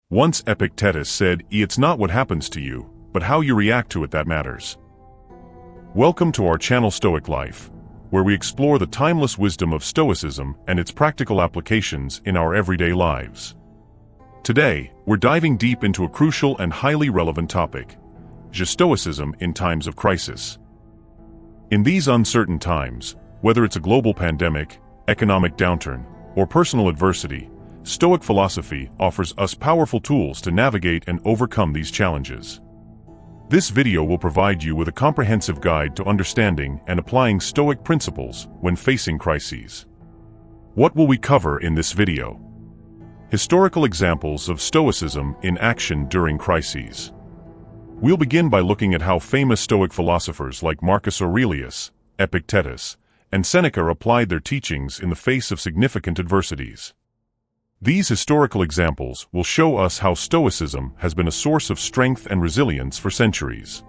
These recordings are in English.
Once Epictetus said, "It's not what happens to you, but how you react to it that matters." Welcome to our channel Stoic Life, where we explore the timeless wisdom of Stoicism and its practical applications in our everyday lives. Today, we're diving deep into a crucial and highly relevant topic: Stoicism in times of crisis. In these uncertain times, whether it's a global pandemic, economic downturn, or personal adversity, Stoic philosophy offers us powerful tools to navigate and overcome these challenges. This video will provide you with a comprehensive guide to understanding and applying Stoic principles when facing crises. What will we cover in this video? Historical examples of Stoicism in action during crises. We'll begin by looking at how famous Stoic philosophers like Marcus Aurelius, Epictetus, and Seneca applied their teachings in the face of significant adversities. These historical examples will show us how Stoicism has been a source of strength and resilience for centuries.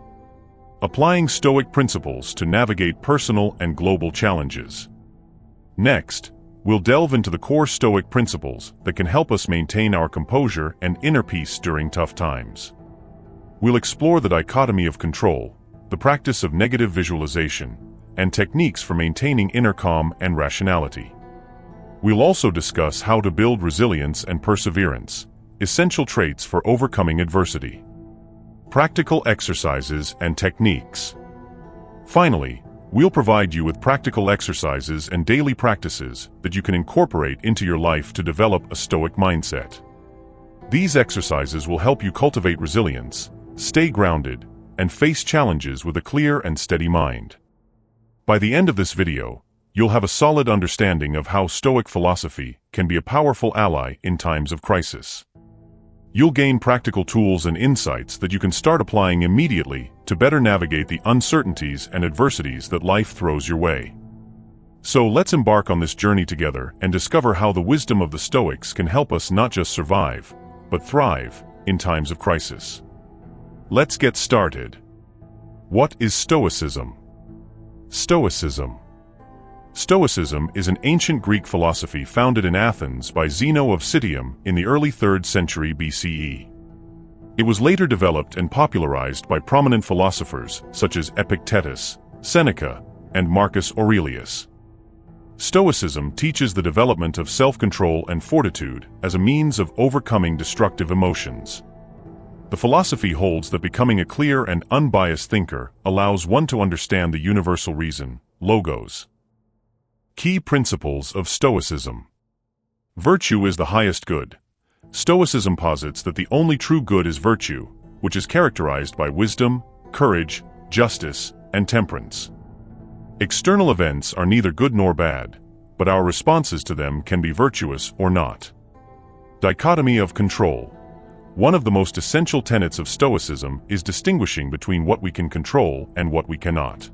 Applying Stoic principles to navigate personal and global challenges. Next, we'll delve into the core Stoic principles that can help us maintain our composure and inner peace during tough times. We'll explore the dichotomy of control, the practice of negative visualization, and techniques for maintaining inner calm and rationality. We'll also discuss how to build resilience and perseverance, essential traits for overcoming adversity. Practical exercises and techniques. Finally, we'll provide you with practical exercises and daily practices that you can incorporate into your life to develop a Stoic mindset. These exercises will help you cultivate resilience, stay grounded, and face challenges with a clear and steady mind. By the end of this video, you'll have a solid understanding of how Stoic philosophy can be a powerful ally in times of crisis. You'll gain practical tools and insights that you can start applying immediately to better navigate the uncertainties and adversities that life throws your way. So let's embark on this journey together and discover how the wisdom of the Stoics can help us not just survive, but thrive in times of crisis. Let's get started. What is Stoicism? Stoicism is an ancient Greek philosophy founded in Athens by Zeno of Citium in the early 3rd century BCE. It was later developed and popularized by prominent philosophers such as Epictetus, Seneca, and Marcus Aurelius. Stoicism teaches the development of self-control and fortitude as a means of overcoming destructive emotions. The philosophy holds that becoming a clear and unbiased thinker allows one to understand the universal reason, logos. Key principles of Stoicism. Virtue is the highest good. Stoicism posits that the only true good is virtue, which is characterized by wisdom, courage, justice, and temperance. External events are neither good nor bad, but our responses to them can be virtuous or not. Dichotomy of control. One of the most essential tenets of Stoicism is distinguishing between what we can control and what we cannot.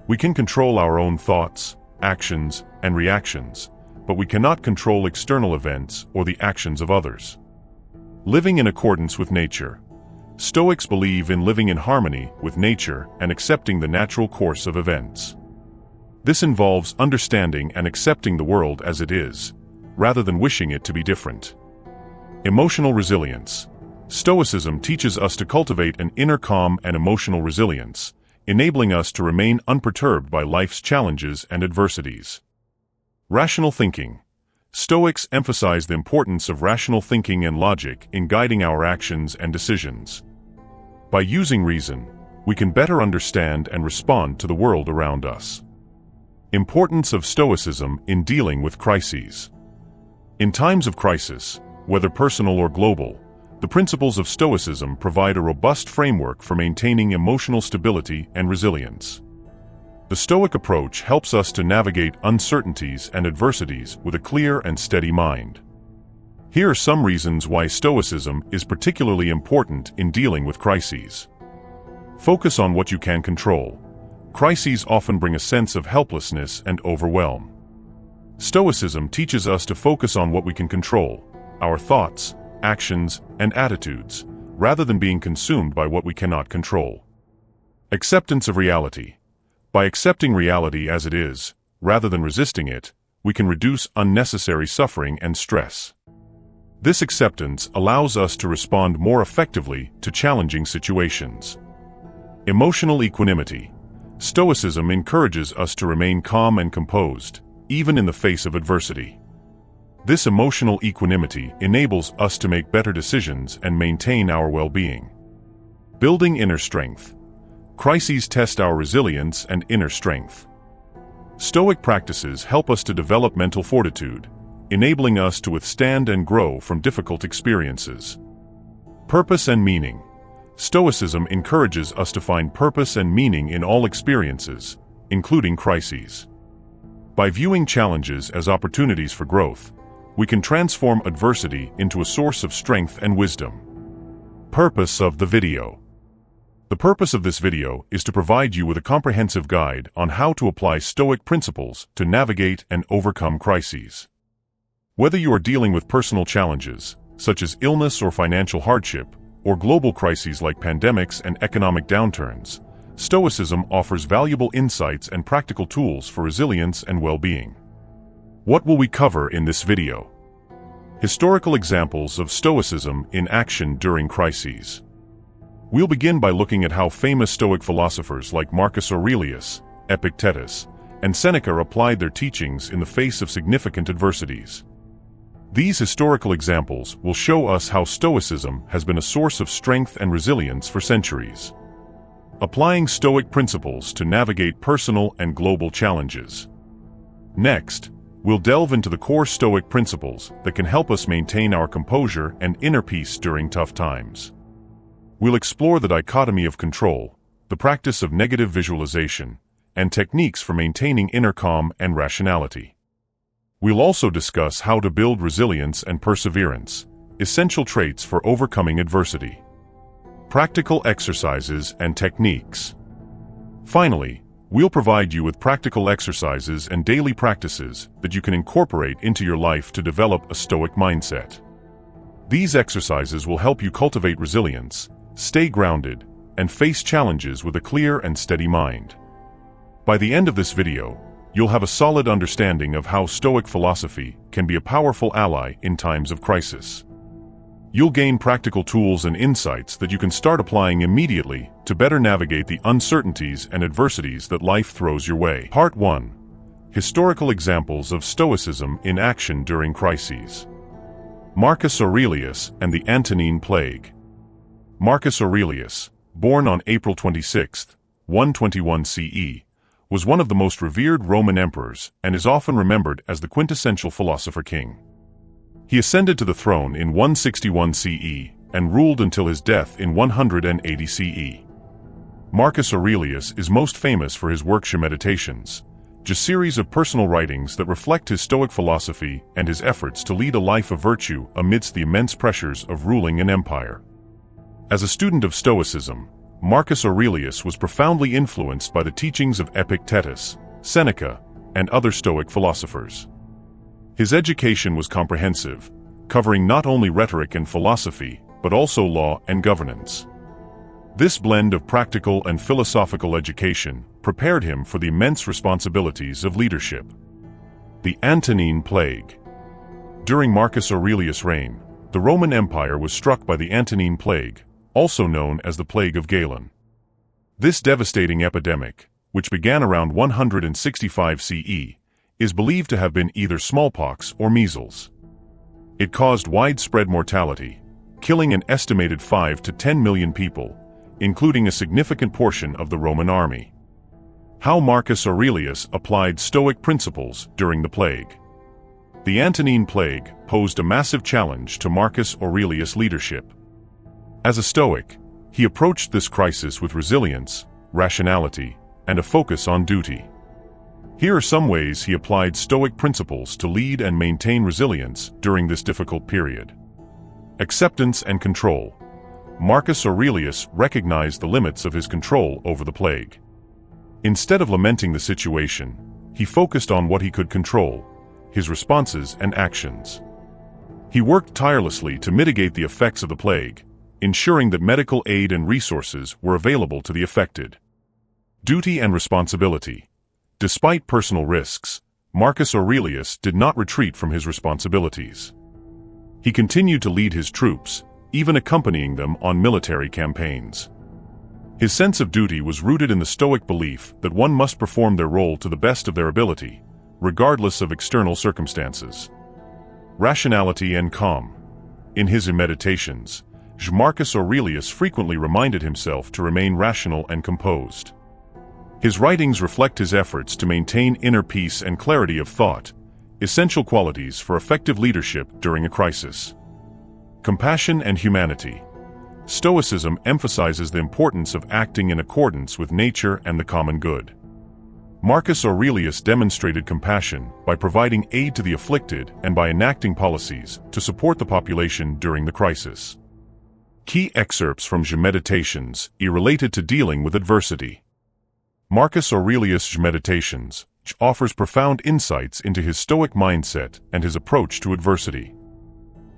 We can control our own thoughts, actions, and reactions, but we cannot control external events or the actions of others. Living in accordance with nature. Stoics believe in living in harmony with nature and accepting the natural course of events. This involves understanding and accepting the world as it is, rather than wishing it to be different. Emotional resilience. Stoicism teaches us to cultivate an inner calm and emotional resilience, enabling us to remain unperturbed by life's challenges and adversities. Rational thinking. Stoics emphasize the importance of rational thinking and logic in guiding our actions and decisions. By using reason, we can better understand and respond to the world around us. Importance of Stoicism in dealing with crises. In times of crisis, whether personal or global, the principles of Stoicism provide a robust framework for maintaining emotional stability and resilience. The Stoic approach helps us to navigate uncertainties and adversities with a clear and steady mind. Here are some reasons why Stoicism is particularly important in dealing with crises. Focus on what you can control. Crises often bring a sense of helplessness and overwhelm. Stoicism teaches us to focus on what we can control, our thoughts, actions, and attitudes, rather than being consumed by what we cannot control. Acceptance of reality. By accepting reality as it is, rather than resisting it, we can reduce unnecessary suffering and stress. This acceptance allows us to respond more effectively to challenging situations. Emotional equanimity. Stoicism encourages us to remain calm and composed, even in the face of adversity. This emotional equanimity enables us to make better decisions and maintain our well-being. Building inner strength. Crises test our resilience and inner strength. Stoic practices help us to develop mental fortitude, enabling us to withstand and grow from difficult experiences. Purpose and meaning. Stoicism encourages us to find purpose and meaning in all experiences, including crises. By viewing challenges as opportunities for growth, we can transform adversity into a source of strength and wisdom. Purpose of the video. The purpose of this video is to provide you with a comprehensive guide on how to apply Stoic principles to navigate and overcome crises. Whether you are dealing with personal challenges, such as illness or financial hardship, or global crises like pandemics and economic downturns, Stoicism offers valuable insights and practical tools for resilience and well-being. What will we cover in this video? Historical examples of Stoicism in action during crises. We'll begin by looking at how famous Stoic philosophers like Marcus Aurelius, Epictetus, and Seneca applied their teachings in the face of significant adversities. These historical examples will show us how Stoicism has been a source of strength and resilience for centuries. Applying Stoic principles to navigate personal and global challenges. Next, we'll delve into the core Stoic principles that can help us maintain our composure and inner peace during tough times. We'll explore the dichotomy of control, the practice of negative visualization, and techniques for maintaining inner calm and rationality. We'll also discuss how to build resilience and perseverance, essential traits for overcoming adversity. Practical exercises and techniques. Finally, we'll provide you with practical exercises and daily practices that you can incorporate into your life to develop a Stoic mindset. These exercises will help you cultivate resilience, stay grounded, and face challenges with a clear and steady mind. By the end of this video, you'll have a solid understanding of how Stoic philosophy can be a powerful ally in times of crisis. You'll gain practical tools and insights that you can start applying immediately to better navigate the uncertainties and adversities that life throws your way. Part 1. Historical examples of Stoicism in action during crises. Marcus Aurelius and the Antonine Plague. Marcus Aurelius, born on April 26, 121 CE, was one of the most revered Roman emperors and is often remembered as the quintessential philosopher king. He ascended to the throne in 161 CE and ruled until his death in 180 CE. Marcus Aurelius is most famous for his works Meditations, a series of personal writings that reflect his Stoic philosophy and his efforts to lead a life of virtue amidst the immense pressures of ruling an empire. As a student of Stoicism, Marcus Aurelius was profoundly influenced by the teachings of Epictetus, Seneca, and other Stoic philosophers. His education was comprehensive, covering not only rhetoric and philosophy, but also law and governance. This blend of practical and philosophical education prepared him for the immense responsibilities of leadership. The Antonine Plague. During Marcus Aurelius' reign, the Roman Empire was struck by the Antonine Plague, also known as the Plague of Galen. This devastating epidemic, which began around 165 CE, is believed to have been either smallpox or measles. It caused widespread mortality, killing an estimated 5 to 10 million people, including a significant portion of the Roman army. How Marcus Aurelius applied Stoic principles during the plague. The Antonine Plague posed a massive challenge to Marcus Aurelius' leadership. As a Stoic, he approached this crisis with resilience, rationality, and a focus on duty. Here are some ways he applied Stoic principles to lead and maintain resilience during this difficult period. Acceptance and control. Marcus Aurelius recognized the limits of his control over the plague. Instead of lamenting the situation, he focused on what he could control, his responses and actions. He worked tirelessly to mitigate the effects of the plague, ensuring that medical aid and resources were available to the affected. Duty and responsibility. Despite personal risks, Marcus Aurelius did not retreat from his responsibilities. He continued to lead his troops, even accompanying them on military campaigns. His sense of duty was rooted in the Stoic belief that one must perform their role to the best of their ability, regardless of external circumstances. Rationality and calm. In his Meditations, Marcus Aurelius frequently reminded himself to remain rational and composed. His writings reflect his efforts to maintain inner peace and clarity of thought, essential qualities for effective leadership during a crisis. Compassion and humanity. Stoicism emphasizes the importance of acting in accordance with nature and the common good. Marcus Aurelius demonstrated compassion by providing aid to the afflicted and by enacting policies to support the population during the crisis. Key excerpts from Meditations related to dealing with adversity. Marcus Aurelius' Meditations offers profound insights into his Stoic mindset and his approach to adversity.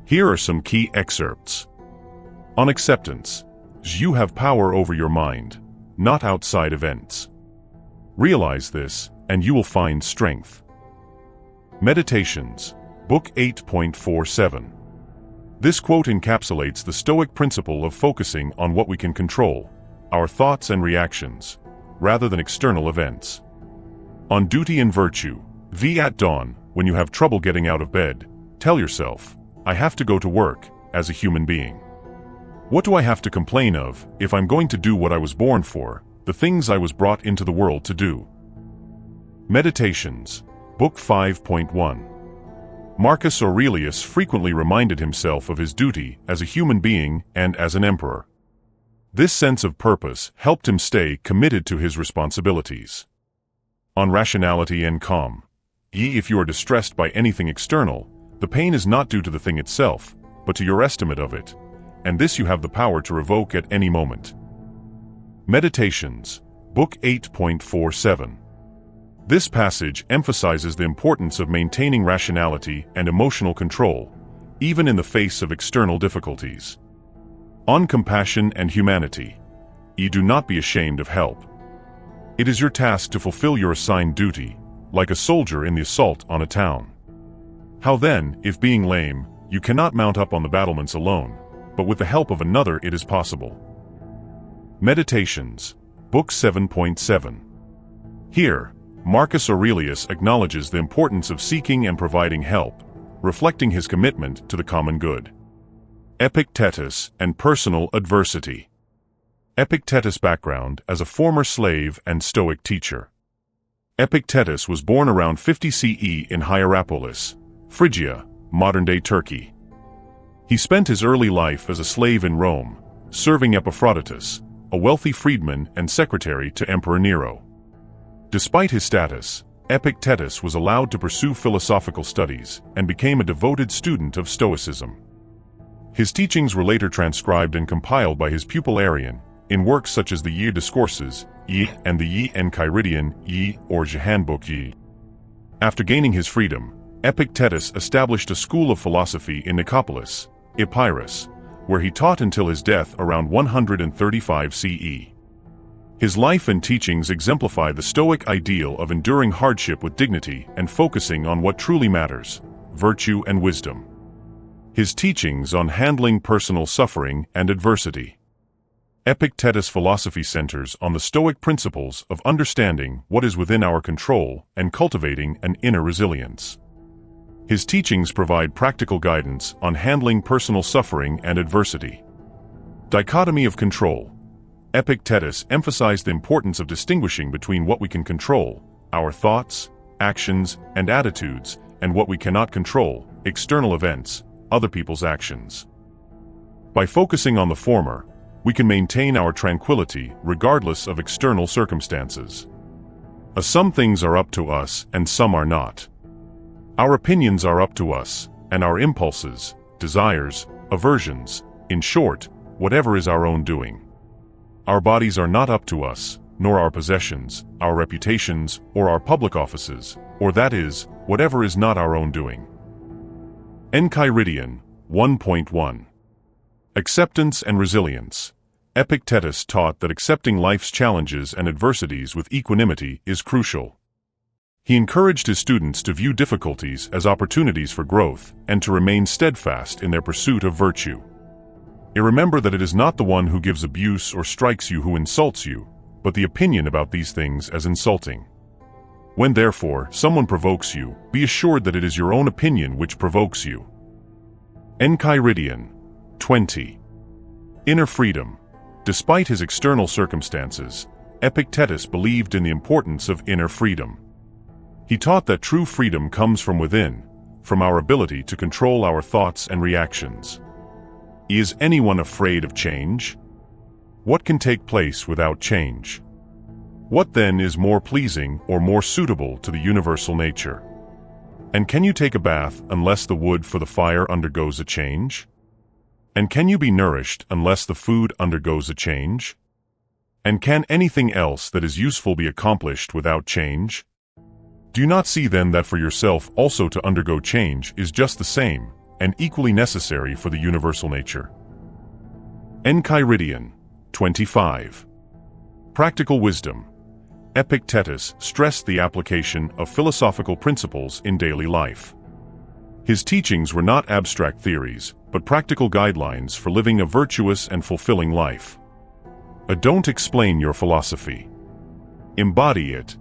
Here are some key excerpts. On acceptance, you have power over your mind, not outside events. Realize this, and you will find strength. Meditations, Book 8.47. This quote encapsulates the Stoic principle of focusing on what we can control, our thoughts and reactions, rather than external events. On duty and virtue, at dawn, when you have trouble getting out of bed, tell yourself, I have to go to work, as a human being. What do I have to complain of, if I'm going to do what I was born for, the things I was brought into the world to do? Meditations, Book 5.1. Marcus Aurelius frequently reminded himself of his duty as a human being and as an emperor. This sense of purpose helped him stay committed to his responsibilities. On rationality and calm. If you are distressed by anything external, the pain is not due to the thing itself, but to your estimate of it, and this you have the power to revoke at any moment. Meditations, Book 8.47. This passage emphasizes the importance of maintaining rationality and emotional control, even in the face of external difficulties. On compassion and humanity. Do not be ashamed of help. It is your task to fulfill your assigned duty, like a soldier in the assault on a town. How then, if being lame, you cannot mount up on the battlements alone, but with the help of another it is possible. Meditations, Book 7.7. Here, Marcus Aurelius acknowledges the importance of seeking and providing help, reflecting his commitment to the common good. Epictetus and personal adversity. Epictetus' background as a former slave and Stoic teacher. Epictetus was born around 50 CE in Hierapolis, Phrygia, modern-day Turkey. He spent his early life as a slave in Rome, serving Epaphroditus, a wealthy freedman and secretary to Emperor Nero. Despite his status, Epictetus was allowed to pursue philosophical studies and became a devoted student of Stoicism. His teachings were later transcribed and compiled by his pupil Arrian, in works such as the Discourses, and the Enchiridion, or Handbook. After gaining his freedom, Epictetus established a school of philosophy in Nicopolis, Epirus, where he taught until his death around 135 CE. His life and teachings exemplify the Stoic ideal of enduring hardship with dignity and focusing on what truly matters, virtue and wisdom. His teachings on handling personal suffering and adversity. Epictetus' philosophy centers on the Stoic principles of understanding what is within our control and cultivating an inner resilience. His teachings provide practical guidance on handling personal suffering and adversity. Dichotomy of control. Epictetus emphasized the importance of distinguishing between what we can control, our thoughts, actions, and attitudes, and what we cannot control, external events, other people's actions. By focusing on the former, we can maintain our tranquility regardless of external circumstances. Some things are up to us and some are not. Our opinions are up to us, and our impulses, desires, aversions, in short, whatever is our own doing. Our bodies are not up to us, nor our possessions, our reputations, or our public offices, or that is, whatever is not our own doing. Enchiridion, 1.1. Acceptance and resilience. Epictetus taught that accepting life's challenges and adversities with equanimity is crucial. He encouraged his students to view difficulties as opportunities for growth and to remain steadfast in their pursuit of virtue. Remember that it is not the one who gives abuse or strikes you who insults you, but the opinion about these things as insulting. When therefore someone provokes you, be assured that it is your own opinion which provokes you. Enchiridion 20. Inner freedom. Despite his external circumstances, Epictetus believed in the importance of inner freedom. He taught that true freedom comes from within, from our ability to control our thoughts and reactions. Is anyone afraid of change? What can take place without change? What then is more pleasing or more suitable to the universal nature? And can you take a bath unless the wood for the fire undergoes a change? And can you be nourished unless the food undergoes a change? And can anything else that is useful be accomplished without change? Do you not see then that for yourself also to undergo change is just the same, and equally necessary for the universal nature? Enchiridion 25. Practical wisdom. Epictetus stressed the application of philosophical principles in daily life. His teachings were not abstract theories, but practical guidelines for living a virtuous and fulfilling life. Don't explain your philosophy. Embody it.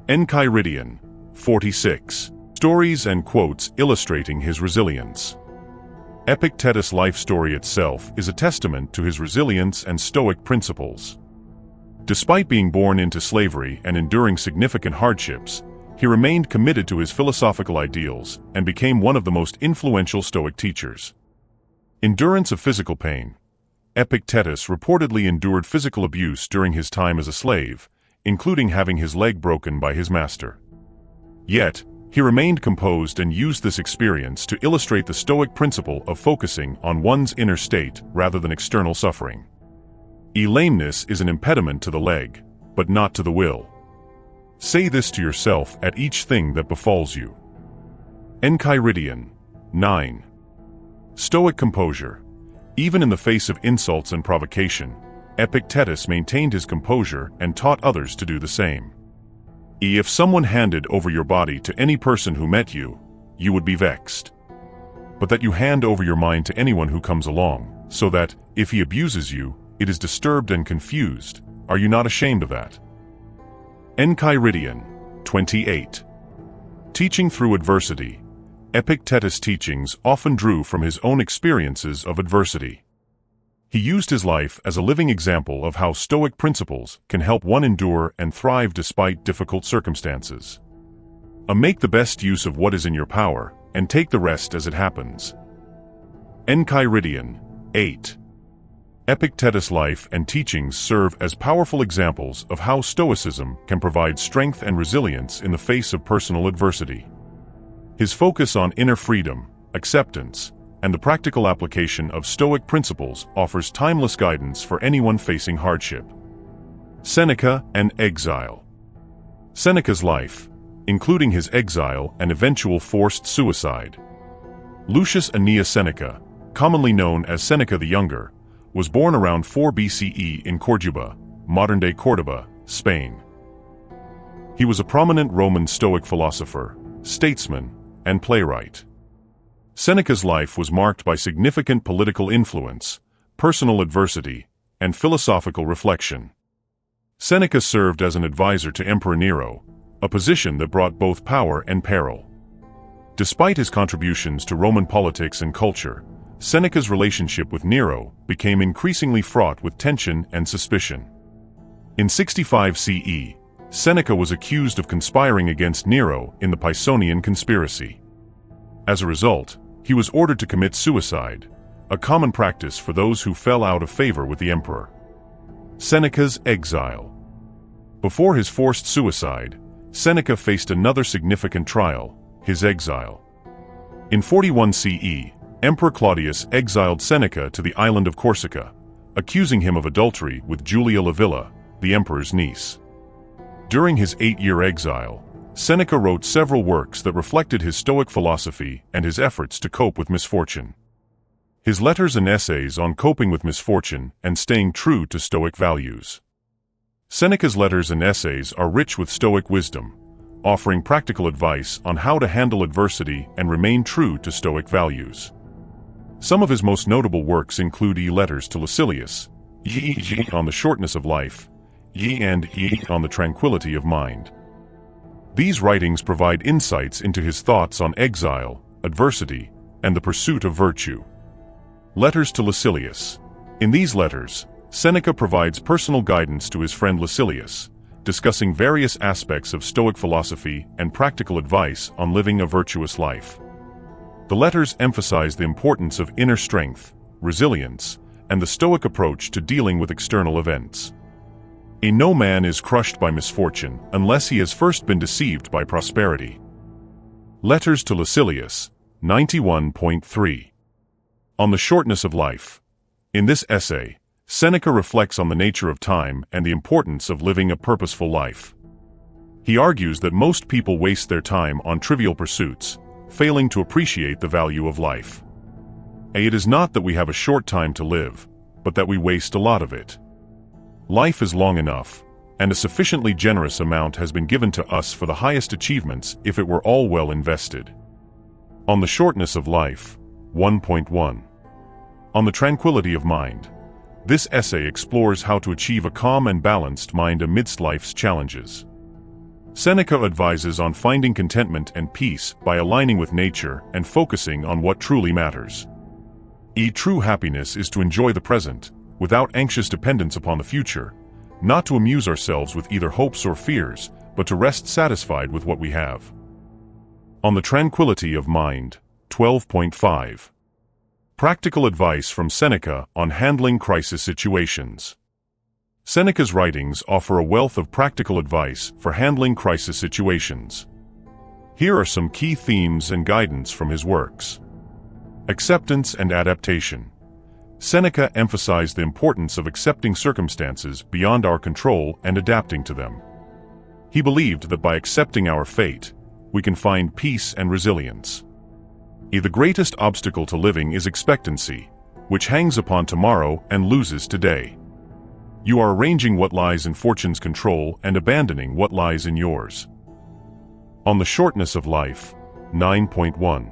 Enchiridion 46. Stories and quotes illustrating his resilience. Epictetus' life story itself is a testament to his resilience and Stoic principles. Despite being born into slavery and enduring significant hardships, he remained committed to his philosophical ideals and became one of the most influential Stoic teachers. Endurance of physical pain. Epictetus reportedly endured physical abuse during his time as a slave, including having his leg broken by his master. Yet, he remained composed and used this experience to illustrate the Stoic principle of focusing on one's inner state rather than external suffering. Lameness is an impediment to the leg, but not to the will. Say this to yourself at each thing that befalls you. Enchiridion 9. Stoic composure. Even in the face of insults and provocation, Epictetus maintained his composure and taught others to do the same. If someone handed over your body to any person who met you, you would be vexed. But that you hand over your mind to anyone who comes along, so that, if he abuses you, it is disturbed and confused, are you not ashamed of that? Enchiridion 28. Teaching through adversity. Epictetus' teachings often drew from his own experiences of adversity. He used his life as a living example of how Stoic principles can help one endure and thrive despite difficult circumstances. Make the best use of what is in your power, and take the rest as it happens. Enchiridion 8. Epictetus' life and teachings serve as powerful examples of how Stoicism can provide strength and resilience in the face of personal adversity. His focus on inner freedom, acceptance, and the practical application of Stoic principles offers timeless guidance for anyone facing hardship. Seneca and exile. Seneca's life, including his exile and eventual forced suicide. Lucius Annaeus Seneca, commonly known as Seneca the Younger, was born around 4 BCE in Corduba, modern-day Córdoba, Spain. He was a prominent Roman Stoic philosopher, statesman, and playwright. Seneca's life was marked by significant political influence, personal adversity, and philosophical reflection. Seneca served as an advisor to Emperor Nero, a position that brought both power and peril. Despite his contributions to Roman politics and culture, Seneca's relationship with Nero became increasingly fraught with tension and suspicion. In 65 CE, Seneca was accused of conspiring against Nero in the Pisonian conspiracy. As a result, he was ordered to commit suicide, a common practice for those who fell out of favor with the emperor. Seneca's exile. Before his forced suicide, Seneca faced another significant trial, his exile. In 41 CE, Emperor Claudius exiled Seneca to the island of Corsica, accusing him of adultery with Julia Livilla, the emperor's niece. During his 8-year exile, Seneca wrote several works that reflected his Stoic philosophy and his efforts to cope with misfortune. His letters and essays on coping with misfortune and staying true to Stoic values. Seneca's letters and essays are rich with Stoic wisdom, offering practical advice on how to handle adversity and remain true to Stoic values. Some of his most notable works include Letters to Lucilius, on the shortness of life, and on the tranquility of mind. These writings provide insights into his thoughts on exile, adversity, and the pursuit of virtue. Letters to Lucilius. In these letters, Seneca provides personal guidance to his friend Lucilius, discussing various aspects of Stoic philosophy and practical advice on living a virtuous life. The letters emphasize the importance of inner strength, resilience, and the Stoic approach to dealing with external events. No man is crushed by misfortune unless he has first been deceived by prosperity. Letters to Lucilius, 91.3. On the shortness of life. In this essay, Seneca reflects on the nature of time and the importance of living a purposeful life. He argues that most people waste their time on trivial pursuits, failing to appreciate the value of life. It is not that we have a short time to live, but that we waste a lot of it. Life is long enough, and a sufficiently generous amount has been given to us for the highest achievements if it were all well invested. On the shortness of life, 1.1. On the tranquility of mind. This essay explores how to achieve a calm and balanced mind amidst life's challenges. Seneca advises on finding contentment and peace by aligning with nature and focusing on what truly matters. True happiness is to enjoy the present, without anxious dependence upon the future, not to amuse ourselves with either hopes or fears, but to rest satisfied with what we have. On the tranquility of mind, 12.5. Practical advice from Seneca on handling crisis situations. Seneca's writings offer a wealth of practical advice for handling crisis situations. Here are some key themes and guidance from his works. Acceptance and adaptation. Seneca emphasized the importance of accepting circumstances beyond our control and adapting to them. He believed that by accepting our fate, we can find peace and resilience. The greatest obstacle to living is expectancy, which hangs upon tomorrow and loses today. You are arranging what lies in fortune's control and abandoning what lies in yours. On the shortness of life, 9.1.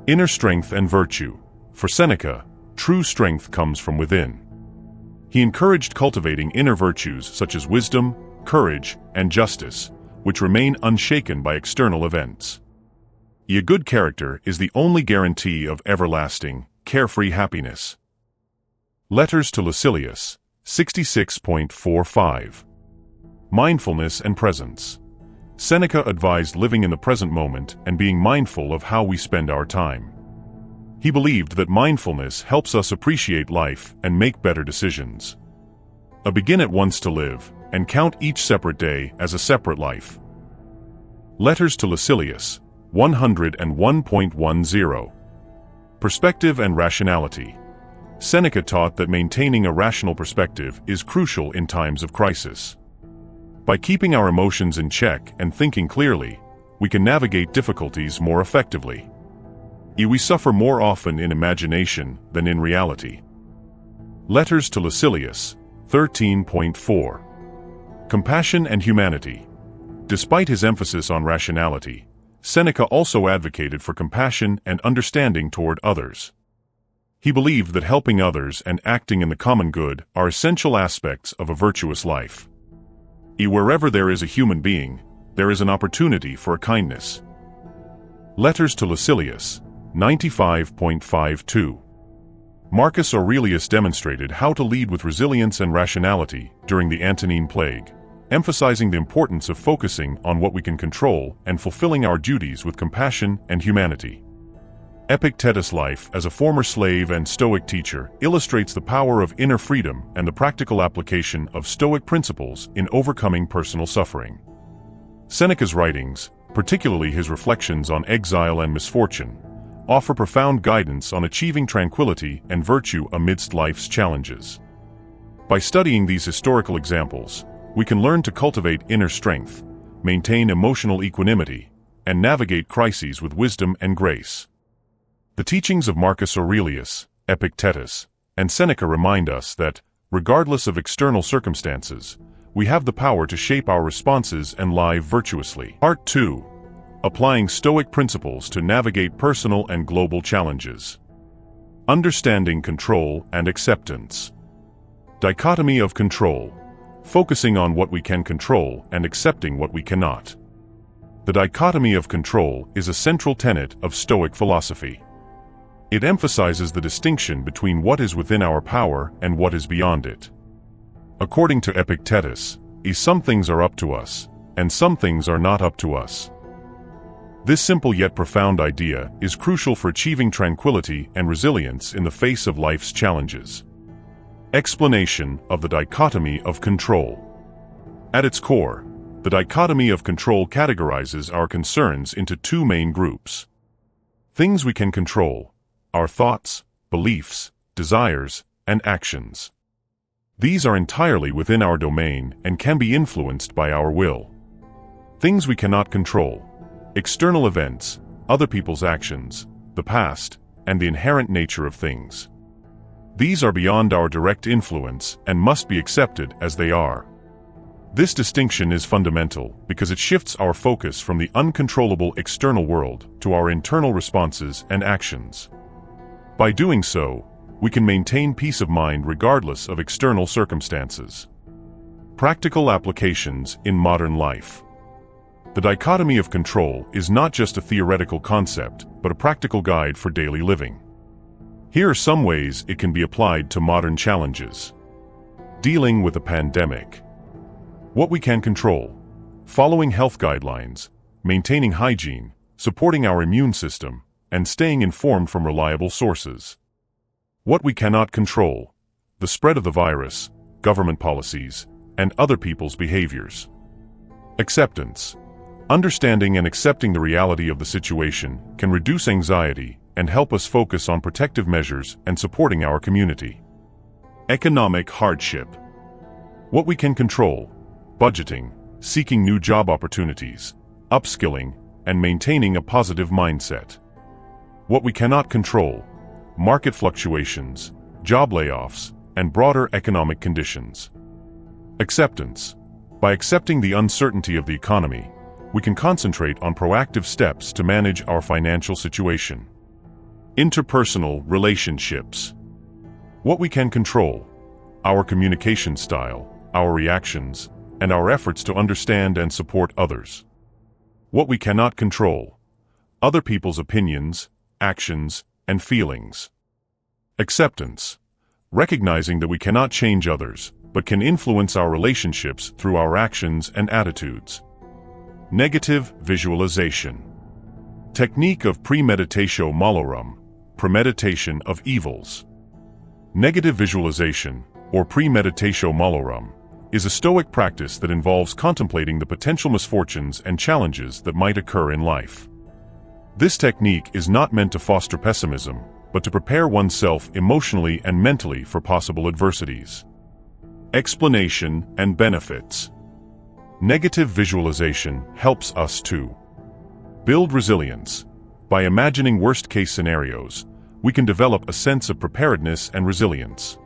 Inner strength and virtue. For Seneca, true strength comes from within. He encouraged cultivating inner virtues such as wisdom, courage, and justice, which remain unshaken by external events. A good character is the only guarantee of everlasting, carefree happiness. Letters to Lucilius, 66.45. Mindfulness and presence. Seneca advised living in the present moment and being mindful of how we spend our time. He believed that mindfulness helps us appreciate life and make better decisions. Begin at once to live, and count each separate day as a separate life. Letters to Lucilius, 101.10. Perspective and rationality. Seneca taught that maintaining a rational perspective is crucial in times of crisis. By keeping our emotions in check and thinking clearly, we can navigate difficulties more effectively. We suffer more often in imagination than in reality. Letters to Lucilius, 13.4. Compassion and humanity. Despite his emphasis on rationality, Seneca also advocated for compassion and understanding toward others. He believed that helping others and acting in the common good are essential aspects of a virtuous life. Wherever there is a human being, there is an opportunity for kindness. Letters to Lucilius, 95.52. Marcus Aurelius demonstrated how to lead with resilience and rationality during the Antonine Plague, emphasizing the importance of focusing on what we can control and fulfilling our duties with compassion and humanity. Epictetus' life as a former slave and Stoic teacher illustrates the power of inner freedom and the practical application of Stoic principles in overcoming personal suffering. Seneca's writings, particularly his reflections on exile and misfortune, offer profound guidance on achieving tranquility and virtue amidst life's challenges. By studying these historical examples, we can learn to cultivate inner strength, maintain emotional equanimity, and navigate crises with wisdom and grace. The teachings of Marcus Aurelius, Epictetus, and Seneca remind us that, regardless of external circumstances, we have the power to shape our responses and live virtuously. Part 2. Applying Stoic principles to navigate personal and global challenges. Understanding control and acceptance. Dichotomy of control. Focusing on what we can control and accepting what we cannot. The dichotomy of control is a central tenet of Stoic philosophy. It emphasizes the distinction between what is within our power and what is beyond it. According to Epictetus, some things are up to us, and some things are not up to us. This simple yet profound idea is crucial for achieving tranquility and resilience in the face of life's challenges. Explanation of the dichotomy of control. At its core, the dichotomy of control categorizes our concerns into two main groups. Things we can control: our thoughts, beliefs, desires, and actions. These are entirely within our domain and can be influenced by our will. Things we cannot control: external events, other people's actions, the past, and the inherent nature of things. These are beyond our direct influence and must be accepted as they are. This distinction is fundamental because it shifts our focus from the uncontrollable external world to our internal responses and actions. By doing so, we can maintain peace of mind regardless of external circumstances. Practical applications in modern life. The dichotomy of control is not just a theoretical concept, but a practical guide for daily living. Here are some ways it can be applied to modern challenges. Dealing with a pandemic. What we can control: following health guidelines, maintaining hygiene, supporting our immune system, and staying informed from reliable sources. What we cannot control: the spread of the virus, government policies, and other people's behaviors. Acceptance. Understanding and accepting the reality of the situation can reduce anxiety and help us focus on protective measures and supporting our community. Economic hardship. What we can control: budgeting, seeking new job opportunities, upskilling, and maintaining a positive mindset. What we cannot control: market fluctuations, job layoffs, and broader economic conditions. Acceptance. By accepting the uncertainty of the economy, we can concentrate on proactive steps to manage our financial situation. Interpersonal relationships. What we can control: our communication style, our reactions, and our efforts to understand and support others. What we cannot control: other people's opinions, actions, and feelings. Acceptance. Recognizing that we cannot change others, but can influence our relationships through our actions and attitudes. Negative visualization. Technique of premeditatio malorum, premeditation of evils. Negative visualization, or premeditatio malorum, is a Stoic practice that involves contemplating the potential misfortunes and challenges that might occur in life. This technique is not meant to foster pessimism, but to prepare oneself emotionally and mentally for possible adversities. Explanation and benefits. Negative visualization helps us to build resilience. By imagining worst-case scenarios, we can develop a sense of preparedness and resilience.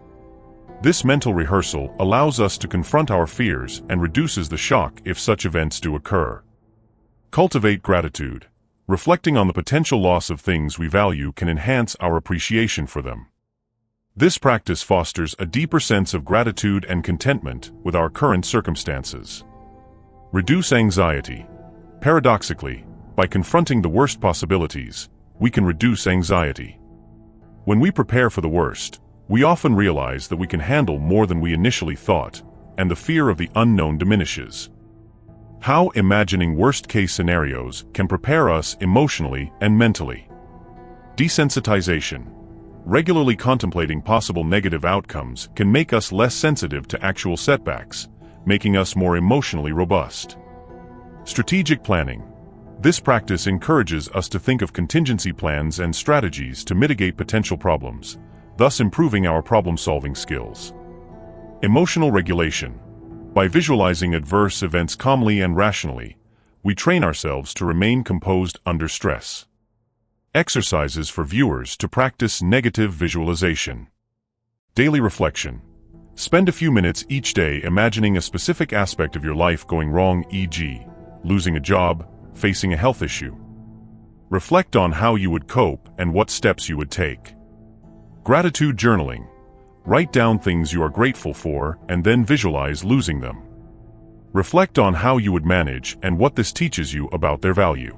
This mental rehearsal allows us to confront our fears and reduces the shock if such events do occur. Cultivate gratitude. Reflecting on the potential loss of things we value can enhance our appreciation for them. This practice fosters a deeper sense of gratitude and contentment with our current circumstances. Reduce anxiety. Paradoxically, by confronting the worst possibilities, we can reduce anxiety. When we prepare for the worst, we often realize that we can handle more than we initially thought, and the fear of the unknown diminishes. How imagining worst-case scenarios can prepare us emotionally and mentally. Desensitization. Regularly contemplating possible negative outcomes can make us less sensitive to actual setbacks, making us more emotionally robust. Strategic planning. This practice encourages us to think of contingency plans and strategies to mitigate potential problems, thus improving our problem-solving skills. Emotional regulation. By visualizing adverse events calmly and rationally, we train ourselves to remain composed under stress. Exercises for viewers to practice negative visualization. Daily reflection. Spend a few minutes each day imagining a specific aspect of your life going wrong, e.g., losing a job, facing a health issue. Reflect on how you would cope and what steps you would take. Gratitude journaling. Write down things you are grateful for and then visualize losing them. Reflect on how you would manage and what this teaches you about their value.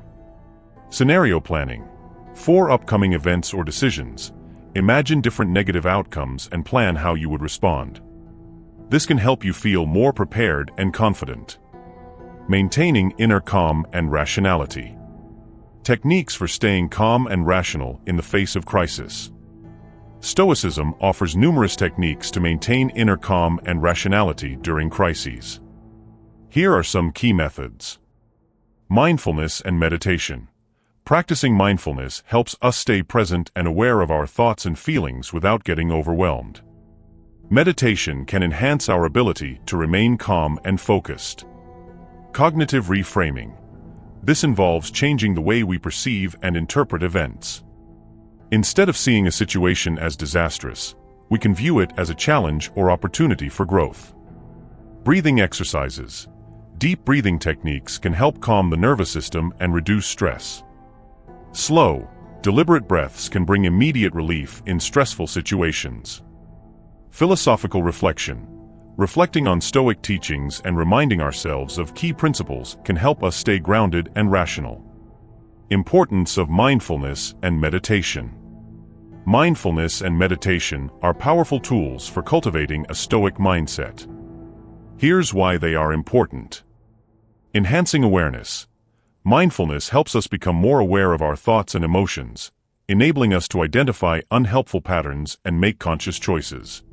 Scenario planning. For upcoming events or decisions, imagine different negative outcomes and plan how you would respond. This can help you feel more prepared and confident. Maintaining inner calm and rationality. Techniques for staying calm and rational in the face of crisis. Stoicism offers numerous techniques to maintain inner calm and rationality during crises. Here are some key methods. Mindfulness and meditation. Practicing mindfulness helps us stay present and aware of our thoughts and feelings without getting overwhelmed. Meditation can enhance our ability to remain calm and focused. Cognitive reframing. This involves changing the way we perceive and interpret events. Instead of seeing a situation as disastrous, we can view it as a challenge or opportunity for growth. Breathing exercises. Deep breathing techniques can help calm the nervous system and reduce stress. Slow, deliberate breaths can bring immediate relief in stressful situations. Philosophical reflection. Reflecting on Stoic teachings and reminding ourselves of key principles can help us stay grounded and rational. Importance of mindfulness and meditation. Mindfulness and meditation are powerful tools for cultivating a Stoic mindset. Here's why they are important. Enhancing awareness. Mindfulness helps us become more aware of our thoughts and emotions, enabling us to identify unhelpful patterns and make conscious choices.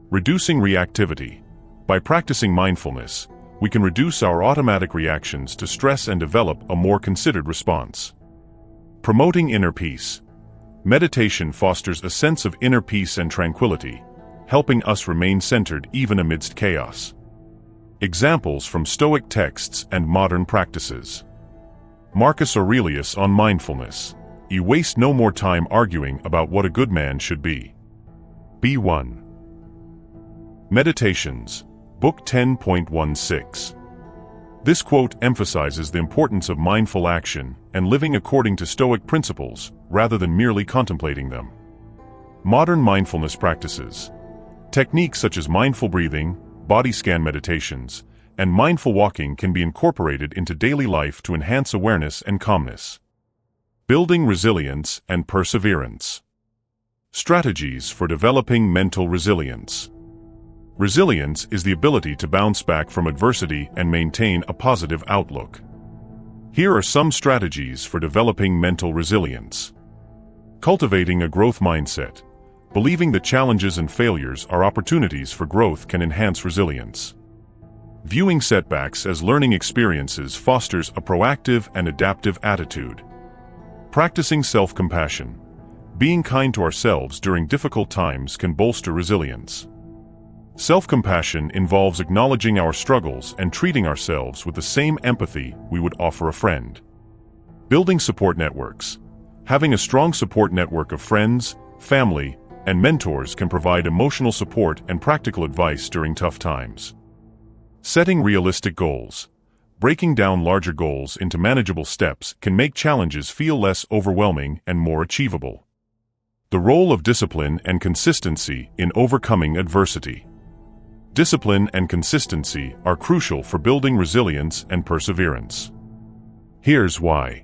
Reducing reactivity. By practicing mindfulness, we can reduce our automatic reactions to stress and develop a more considered response. Promoting inner peace. Meditation fosters a sense of inner peace and tranquility, helping us remain centered even amidst chaos. Examples from Stoic texts and modern practices. Marcus Aurelius on mindfulness. You waste no more time arguing about what a good man should be. B1. Meditations, Book 10.16. This quote emphasizes the importance of mindful action and living according to Stoic principles rather than merely contemplating them. Modern mindfulness practices. Techniques such as mindful breathing, body scan meditations, and mindful walking can be incorporated into daily life to enhance awareness and calmness. Building resilience and perseverance. Strategies for developing mental resilience. Resilience is the ability to bounce back from adversity and maintain a positive outlook. Here are some strategies for developing mental resilience. Cultivating a growth mindset. Believing that challenges and failures are opportunities for growth can enhance resilience. Viewing setbacks as learning experiences fosters a proactive and adaptive attitude. Practicing self-compassion. Being kind to ourselves during difficult times can bolster resilience. Self-compassion involves acknowledging our struggles and treating ourselves with the same empathy we would offer a friend. Building support networks. Having a strong support network of friends, family, and mentors can provide emotional support and practical advice during tough times. Setting realistic goals. Breaking down larger goals into manageable steps can make challenges feel less overwhelming and more achievable. The role of discipline and consistency in overcoming adversity. Discipline and consistency are crucial for building resilience and perseverance. Here's why.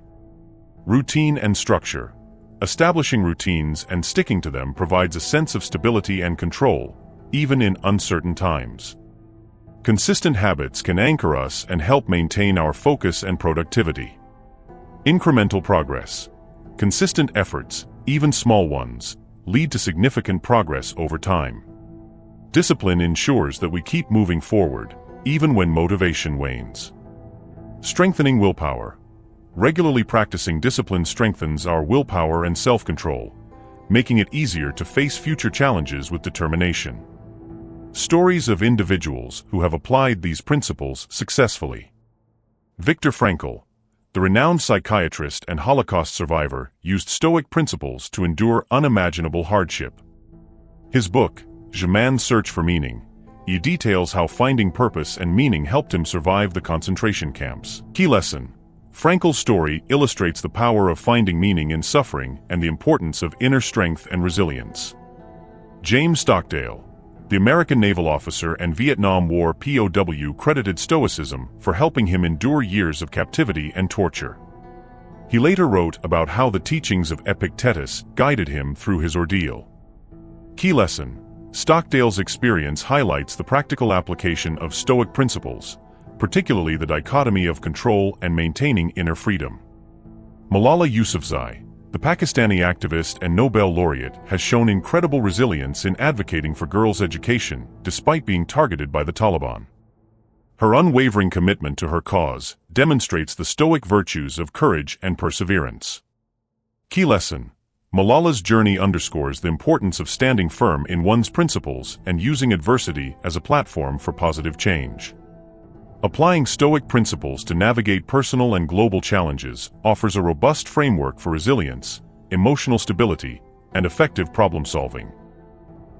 Routine and structure. Establishing routines and sticking to them provides a sense of stability and control, even in uncertain times. Consistent habits can anchor us and help maintain our focus and productivity. Incremental progress. Consistent efforts, even small ones, lead to significant progress over time. Discipline ensures that we keep moving forward, even when motivation wanes. Strengthening willpower. Regularly practicing discipline strengthens our willpower and self-control, making it easier to face future challenges with determination. Stories of individuals who have applied these principles successfully. Viktor Frankl, the renowned psychiatrist and Holocaust survivor, used Stoic principles to endure unimaginable hardship. His book, Man's Search for Meaning, he details how finding purpose and meaning helped him survive the concentration camps. Key lesson: Frankl's story illustrates the power of finding meaning in suffering and the importance of inner strength and resilience. James Stockdale, the American naval officer and Vietnam War POW, credited Stoicism for helping him endure years of captivity and torture. He later wrote about how the teachings of Epictetus guided him through his ordeal. Key lesson: Stockdale's experience highlights the practical application of Stoic principles, particularly the dichotomy of control and maintaining inner freedom. Malala Yousafzai, the Pakistani activist and Nobel laureate, has shown incredible resilience in advocating for girls' education despite being targeted by the Taliban. Her unwavering commitment to her cause demonstrates the Stoic virtues of courage and perseverance. Key lesson: Malala's journey underscores the importance of standing firm in one's principles and using adversity as a platform for positive change. Applying Stoic principles to navigate personal and global challenges offers a robust framework for resilience, emotional stability, and effective problem-solving.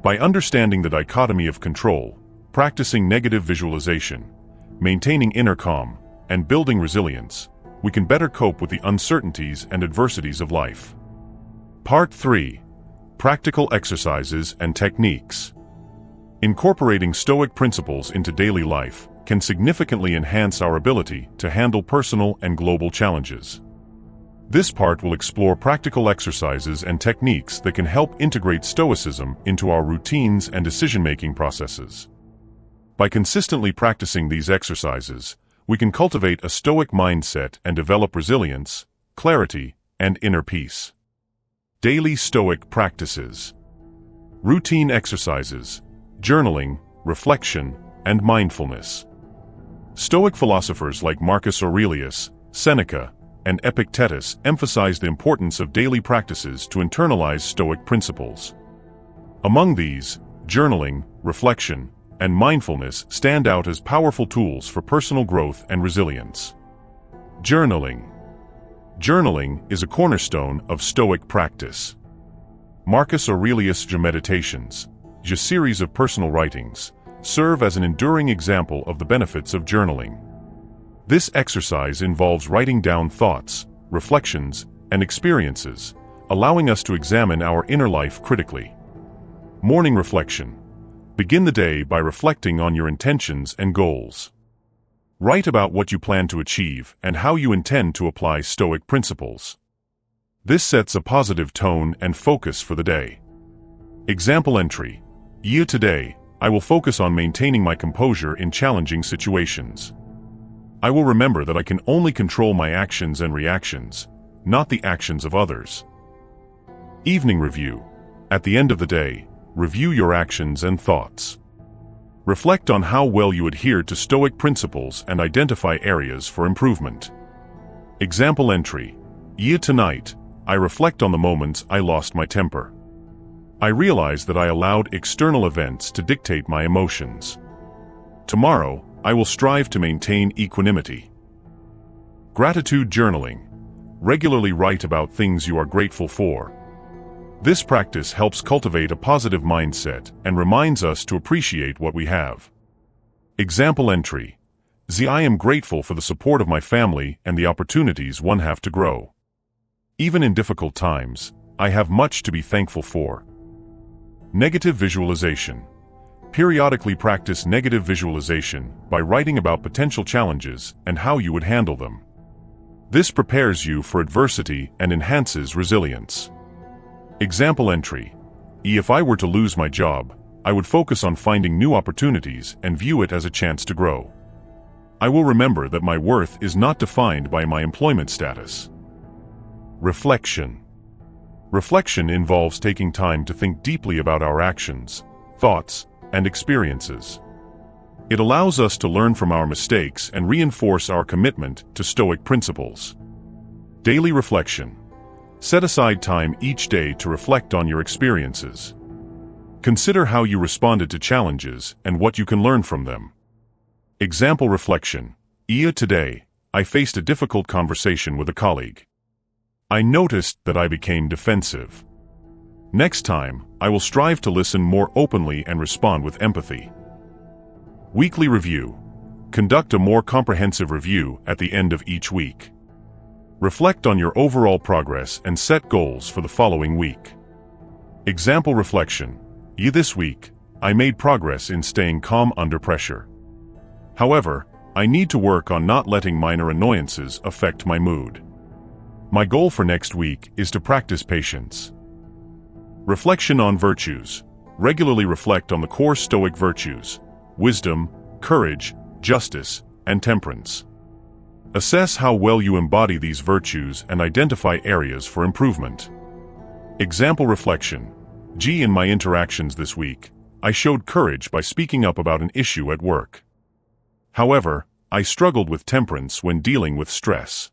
By understanding the dichotomy of control, practicing negative visualization, maintaining inner calm, and building resilience, we can better cope with the uncertainties and adversities of life. Part 3. Practical exercises and techniques. Incorporating Stoic principles into daily life can significantly enhance our ability to handle personal and global challenges. This part will explore practical exercises and techniques that can help integrate Stoicism into our routines and decision-making processes. By consistently practicing these exercises, we can cultivate a Stoic mindset and develop resilience, clarity, and inner peace. Daily Stoic practices. Routine exercises, journaling, reflection, and mindfulness. Stoic philosophers like Marcus Aurelius, Seneca, and Epictetus emphasize the importance of daily practices to internalize Stoic principles. Among these, journaling, reflection, and mindfulness stand out as powerful tools for personal growth and resilience. Journaling. Journaling is a cornerstone of Stoic practice. Marcus Aurelius' Meditations, a series of personal writings, serve as an enduring example of the benefits of journaling. This exercise involves writing down thoughts, reflections, and experiences, allowing us to examine our inner life critically. Morning reflection. Begin the day by reflecting on your intentions and goals. Write about what you plan to achieve and how you intend to apply Stoic principles. This sets a positive tone and focus for the day. Example entry. Today, I will focus on maintaining my composure in challenging situations. I will remember that I can only control my actions and reactions, not the actions of others. Evening review. At the end of the day, review your actions and thoughts. Reflect on how well you adhered to Stoic principles and identify areas for improvement. Example entry. Tonight, I reflect on the moments I lost my temper. I realize that I allowed external events to dictate my emotions. Tomorrow, I will strive to maintain equanimity. Gratitude journaling. Regularly write about things you are grateful for. This practice helps cultivate a positive mindset and reminds us to appreciate what we have. Example entry. I am grateful for the support of my family and the opportunities one have to grow. Even in difficult times, I have much to be thankful for. Negative visualization. Periodically practice negative visualization by writing about potential challenges and how you would handle them. This prepares you for adversity and enhances resilience. Example entry. If I were to lose my job, I would focus on finding new opportunities and view it as a chance to grow. I will remember that my worth is not defined by my employment status. Reflection. Reflection involves taking time to think deeply about our actions, thoughts, and experiences. It allows us to learn from our mistakes and reinforce our commitment to Stoic principles. Daily reflection. Set aside time each day to reflect on your experiences. Consider how you responded to challenges and what you can learn from them. Example reflection. Today, I faced a difficult conversation with a colleague. I noticed that I became defensive. Next time, I will strive to listen more openly and respond with empathy. Weekly review. Conduct a more comprehensive review at the end of each week. Reflect on your overall progress and set goals for the following week. Example reflection. This week, I made progress in staying calm under pressure. However, I need to work on not letting minor annoyances affect my mood. My goal for next week is to practice patience. Reflection on virtues. Regularly reflect on the core Stoic virtues: wisdom, courage, justice, and temperance. Assess how well you embody these virtues and identify areas for improvement. Example reflection. In my interactions this week, I showed courage by speaking up about an issue at work. However, I struggled with temperance when dealing with stress.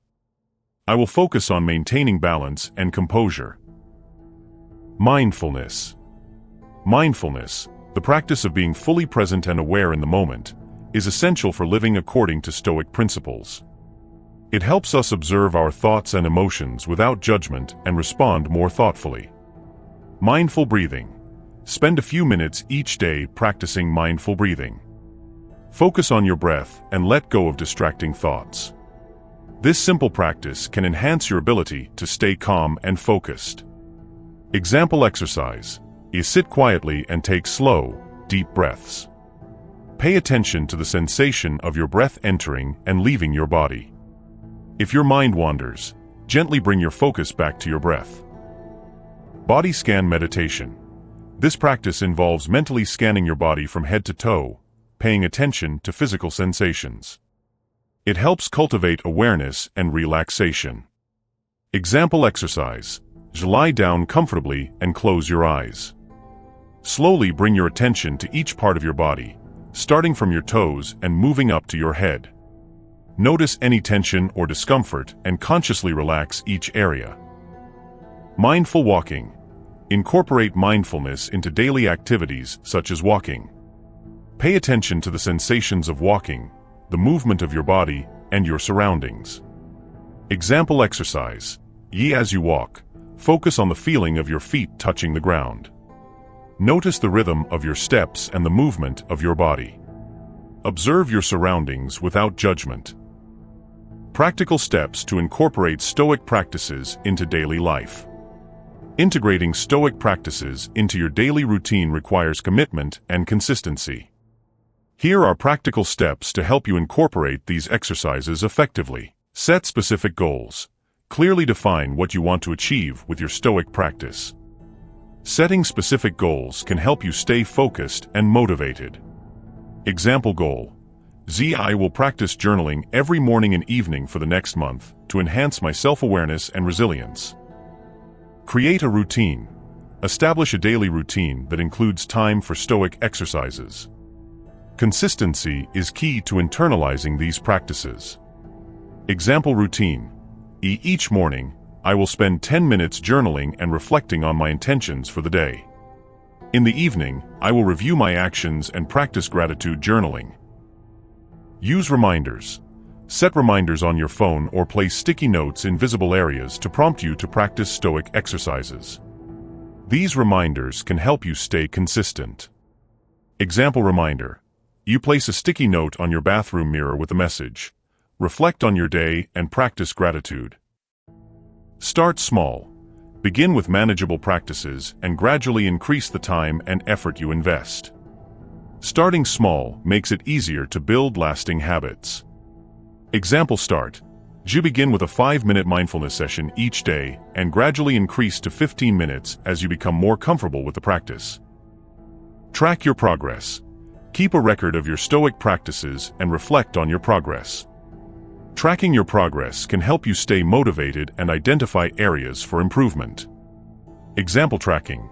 I will focus on maintaining balance and composure. Mindfulness. Mindfulness, the practice of being fully present and aware in the moment, is essential for living according to Stoic principles. It helps us observe our thoughts and emotions without judgment and respond more thoughtfully. Mindful breathing. Spend a few minutes each day practicing mindful breathing. Focus on your breath and let go of distracting thoughts. This simple practice can enhance your ability to stay calm and focused. Example exercise. Sit quietly and take slow, deep breaths. Pay attention to the sensation of your breath entering and leaving your body. If your mind wanders, gently bring your focus back to your breath. Body scan meditation. This practice involves mentally scanning your body from head to toe, paying attention to physical sensations. It helps cultivate awareness and relaxation. Example exercise. Lie down comfortably and close your eyes. Slowly bring your attention to each part of your body, starting from your toes and moving up to your head. Notice any tension or discomfort and consciously relax each area. Mindful walking. Incorporate mindfulness into daily activities such as walking. Pay attention to the sensations of walking, the movement of your body, and your surroundings. Example exercise. As you walk, focus on the feeling of your feet touching the ground. Notice the rhythm of your steps and the movement of your body. Observe your surroundings without judgment. Practical steps to incorporate Stoic practices into daily life. Integrating Stoic practices into your daily routine requires commitment and consistency. Here are practical steps to help you incorporate these exercises effectively. Set specific goals. Clearly define what you want to achieve with your Stoic practice. Setting specific goals can help you stay focused and motivated. Example goal. I will practice journaling every morning and evening for the next month to enhance my self-awareness and resilience. Create a routine. Establish a daily routine that includes time for Stoic exercises. Consistency is key to internalizing these practices. Example routine. Each morning, I will spend 10 minutes journaling and reflecting on my intentions for the day. In the evening, I will review my actions and practice gratitude journaling. Use reminders. Set reminders on your phone or place sticky notes in visible areas to prompt you to practice Stoic exercises. These reminders can help you stay consistent. Example reminder. You place a sticky note on your bathroom mirror with a message. Reflect on your day and practice gratitude. Start small. Begin with manageable practices and gradually increase the time and effort you invest. Starting small makes it easier to build lasting habits. Example start. You begin with a 5-minute mindfulness session each day and gradually increase to 15 minutes as you become more comfortable with the practice. Track your progress. Keep a record of your Stoic practices and reflect on your progress. Tracking your progress can help you stay motivated and identify areas for improvement. Example tracking.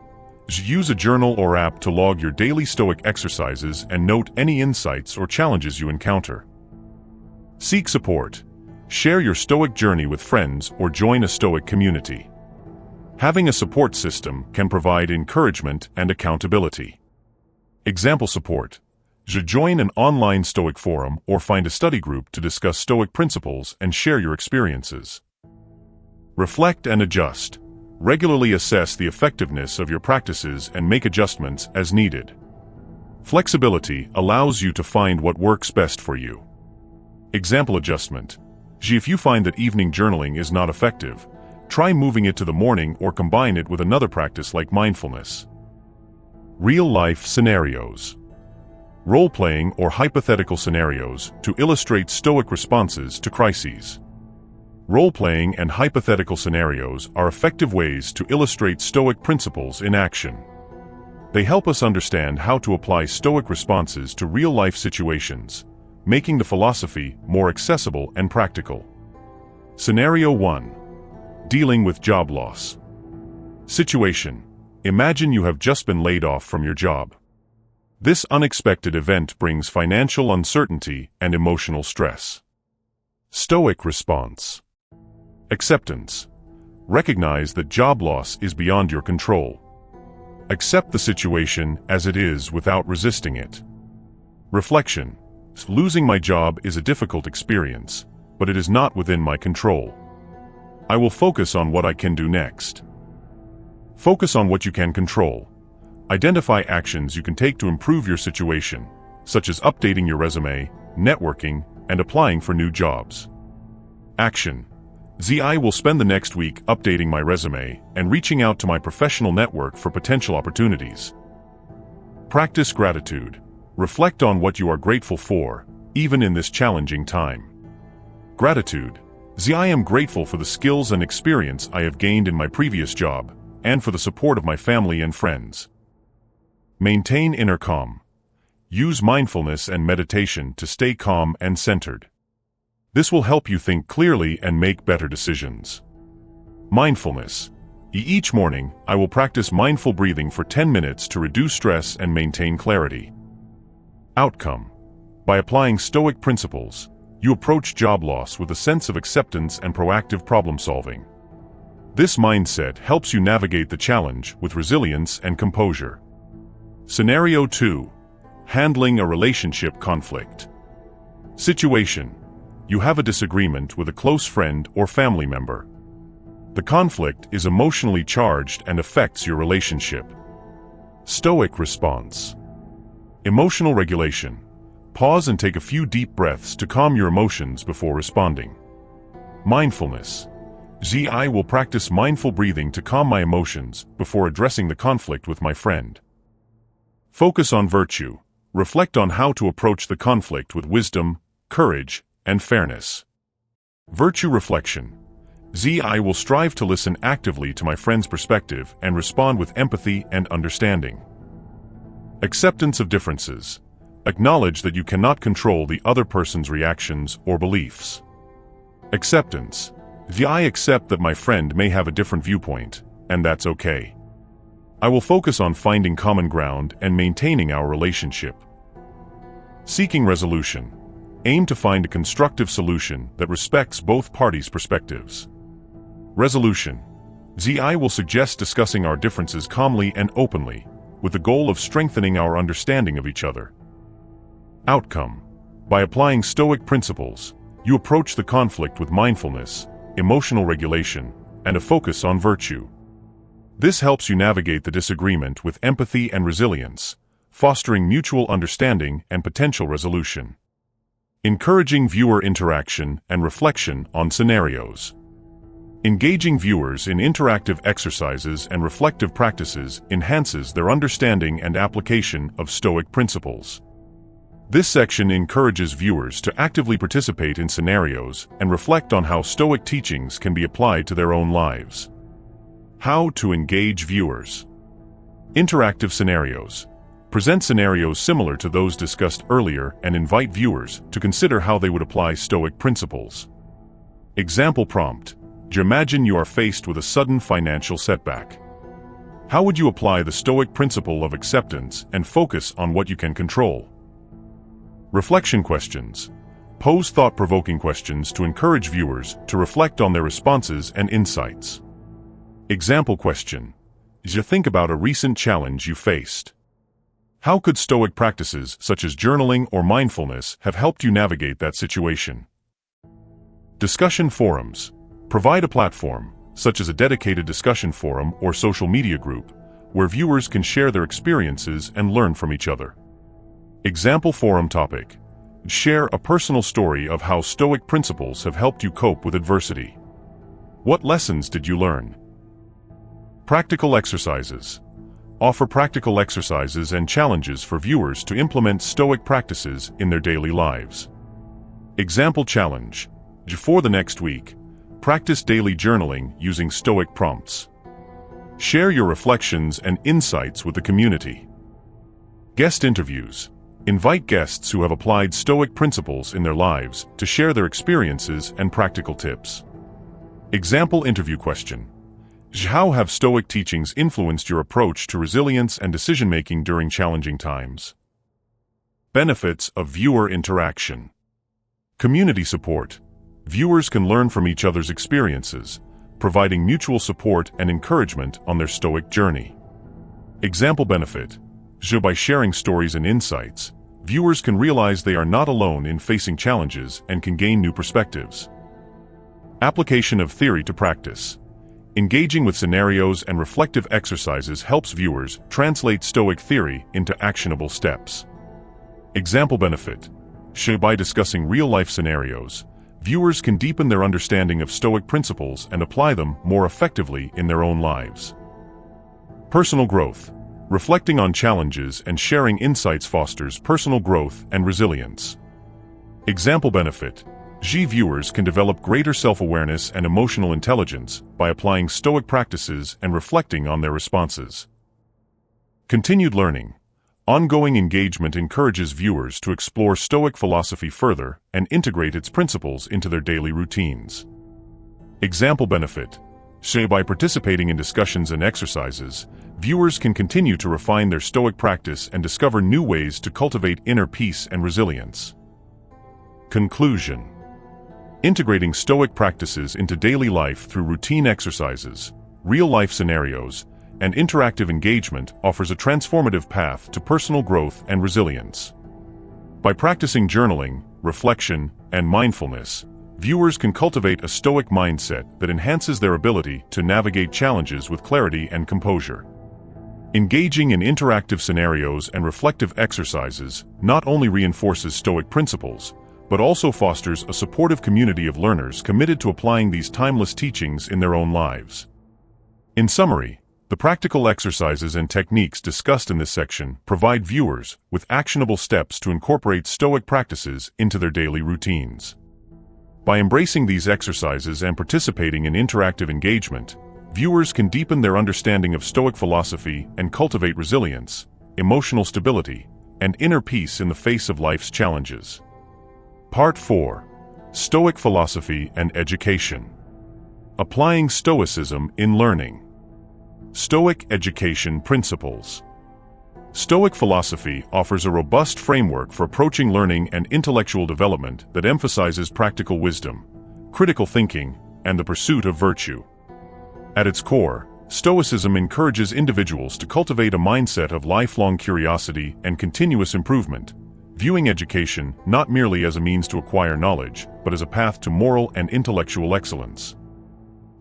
Use a journal or app to log your daily Stoic exercises and note any insights or challenges you encounter. Seek support. Share your Stoic journey with friends or join a Stoic community. Having a support system can provide encouragement and accountability. Example support. Join an online Stoic forum or find a study group to discuss Stoic principles and share your experiences. Reflect and adjust. Regularly assess the effectiveness of your practices and make adjustments as needed. Flexibility allows you to find what works best for you. Example adjustment. If you find that evening journaling is not effective, try moving it to the morning or combine it with another practice like mindfulness. Real-life scenarios. Role-playing or hypothetical scenarios to illustrate Stoic responses to crises. Role-playing and hypothetical scenarios are effective ways to illustrate Stoic principles in action. They help us understand how to apply Stoic responses to real-life situations, making the philosophy more accessible and practical. Scenario 1. Dealing with job loss. Situation. Imagine you have just been laid off from your job. This unexpected event brings financial uncertainty and emotional stress. Stoic response. Acceptance. Recognize that job loss is beyond your control. Accept the situation as it is without resisting it. Reflection. Losing my job is a difficult experience, but it is not within my control. I will focus on what I can do next. Focus on what you can control. Identify actions you can take to improve your situation, such as updating your resume, networking, and applying for new jobs. Action. I will spend the next week updating my resume and reaching out to my professional network for potential opportunities. Practice gratitude. Reflect on what you are grateful for, even in this challenging time. Gratitude. I am grateful for the skills and experience I have gained in my previous job, and for the support of my family and friends. Maintain inner calm. Use mindfulness and meditation to stay calm and centered. This will help you think clearly and make better decisions. Mindfulness. Each morning, I will practice mindful breathing for 10 minutes to reduce stress and maintain clarity. Outcome. By applying Stoic principles, you approach job loss with a sense of acceptance and proactive problem-solving. This mindset helps you navigate the challenge with resilience and composure. Scenario 2. Handling a relationship conflict. Situation. You have a disagreement with a close friend or family member. The conflict is emotionally charged and affects your relationship. Stoic response. Emotional regulation. Pause and take a few deep breaths to calm your emotions before responding. Mindfulness. I will practice mindful breathing to calm my emotions before addressing the conflict with my friend. Focus on virtue. Reflect on how to approach the conflict with wisdom, courage, and fairness. Virtue reflection. I will strive to listen actively to my friend's perspective and respond with empathy and understanding. Acceptance of differences. Acknowledge that you cannot control the other person's reactions or beliefs. Acceptance. I accept that my friend may have a different viewpoint, and that's okay. I will focus on finding common ground and maintaining our relationship. Seeking resolution. Aim to find a constructive solution that respects both parties' perspectives. Resolution. I will suggest discussing our differences calmly and openly, with the goal of strengthening our understanding of each other. Outcome. By applying Stoic principles, you approach the conflict with mindfulness, emotional regulation, and a focus on virtue. This helps you navigate the disagreement with empathy and resilience, fostering mutual understanding and potential resolution. Encouraging viewer interaction and reflection on scenarios. Engaging viewers in interactive exercises and reflective practices enhances their understanding and application of Stoic principles. This section encourages viewers to actively participate in scenarios and reflect on how Stoic teachings can be applied to their own lives. How to engage viewers. Interactive scenarios. Present scenarios similar to those discussed earlier and invite viewers to consider how they would apply Stoic principles. Example prompt. Imagine you are faced with a sudden financial setback. How would you apply the Stoic principle of acceptance and focus on what you can control? Reflection questions. Pose thought-provoking questions to encourage viewers to reflect on their responses and insights. Example question. Think about a recent challenge you faced. How could Stoic practices such as journaling or mindfulness have helped you navigate that situation? Discussion forums. Provide a platform, such as a dedicated discussion forum or social media group, where viewers can share their experiences and learn from each other. Example forum topic. Share a personal story of how Stoic principles have helped you cope with adversity. What lessons did you learn? Practical exercises. Offer practical exercises and challenges for viewers to implement Stoic practices in their daily lives. Example challenge. For the next week, practice daily journaling using Stoic prompts. Share your reflections and insights with the community. Guest interviews. Invite guests who have applied Stoic principles in their lives to share their experiences and practical tips. Example interview question. How have Stoic teachings influenced your approach to resilience and decision-making during challenging times? Benefits of viewer interaction. Community support. Viewers can learn from each other's experiences, providing mutual support and encouragement on their Stoic journey. Example benefit. By sharing stories and insights, viewers can realize they are not alone in facing challenges and can gain new perspectives. Application of theory to practice. Engaging with scenarios and reflective exercises helps viewers translate Stoic theory into actionable steps. Example benefit. By discussing real-life scenarios, viewers can deepen their understanding of Stoic principles and apply them more effectively in their own lives. Personal growth. Reflecting on challenges and sharing insights fosters personal growth and resilience. Example benefit. Viewers can develop greater self-awareness and emotional intelligence by applying Stoic practices and reflecting on their responses. Continued learning. Ongoing engagement encourages viewers to explore Stoic philosophy further and integrate its principles into their daily routines. Example benefit. By participating in discussions and exercises, viewers can continue to refine their Stoic practice and discover new ways to cultivate inner peace and resilience. Conclusion. Integrating Stoic practices into daily life through routine exercises, real-life scenarios, and interactive engagement offers a transformative path to personal growth and resilience. By practicing journaling, reflection, and mindfulness, viewers can cultivate a Stoic mindset that enhances their ability to navigate challenges with clarity and composure. Engaging in interactive scenarios and reflective exercises not only reinforces Stoic principles, but also fosters a supportive community of learners committed to applying these timeless teachings in their own lives. In summary, the practical exercises and techniques discussed in this section provide viewers with actionable steps to incorporate Stoic practices into their daily routines. By embracing these exercises and participating in interactive engagement, viewers can deepen their understanding of Stoic philosophy and cultivate resilience, emotional stability, and inner peace in the face of life's challenges. Part 4. Stoic Philosophy and Education. Applying Stoicism in Learning. Stoic Education Principles. Stoic philosophy offers a robust framework for approaching learning and intellectual development that emphasizes practical wisdom, critical thinking, and the pursuit of virtue. At its core, Stoicism encourages individuals to cultivate a mindset of lifelong curiosity and continuous improvement, viewing education not merely as a means to acquire knowledge, but as a path to moral and intellectual excellence.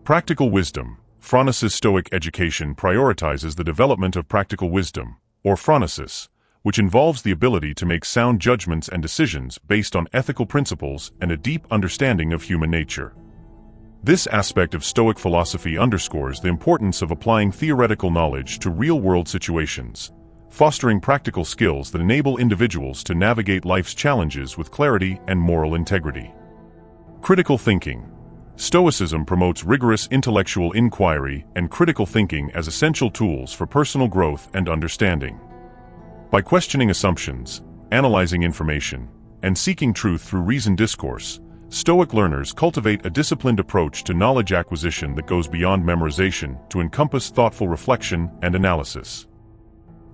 Practical wisdom. Phronesis. Stoic education prioritizes the development of practical wisdom, or phronesis, which involves the ability to make sound judgments and decisions based on ethical principles and a deep understanding of human nature. This aspect of Stoic philosophy underscores the importance of applying theoretical knowledge to real-world situations, fostering practical skills that enable individuals to navigate life's challenges with clarity and moral integrity. Critical thinking. Stoicism promotes rigorous intellectual inquiry and critical thinking as essential tools for personal growth and understanding. By questioning assumptions, analyzing information, and seeking truth through reasoned discourse, Stoic learners cultivate a disciplined approach to knowledge acquisition that goes beyond memorization to encompass thoughtful reflection and analysis.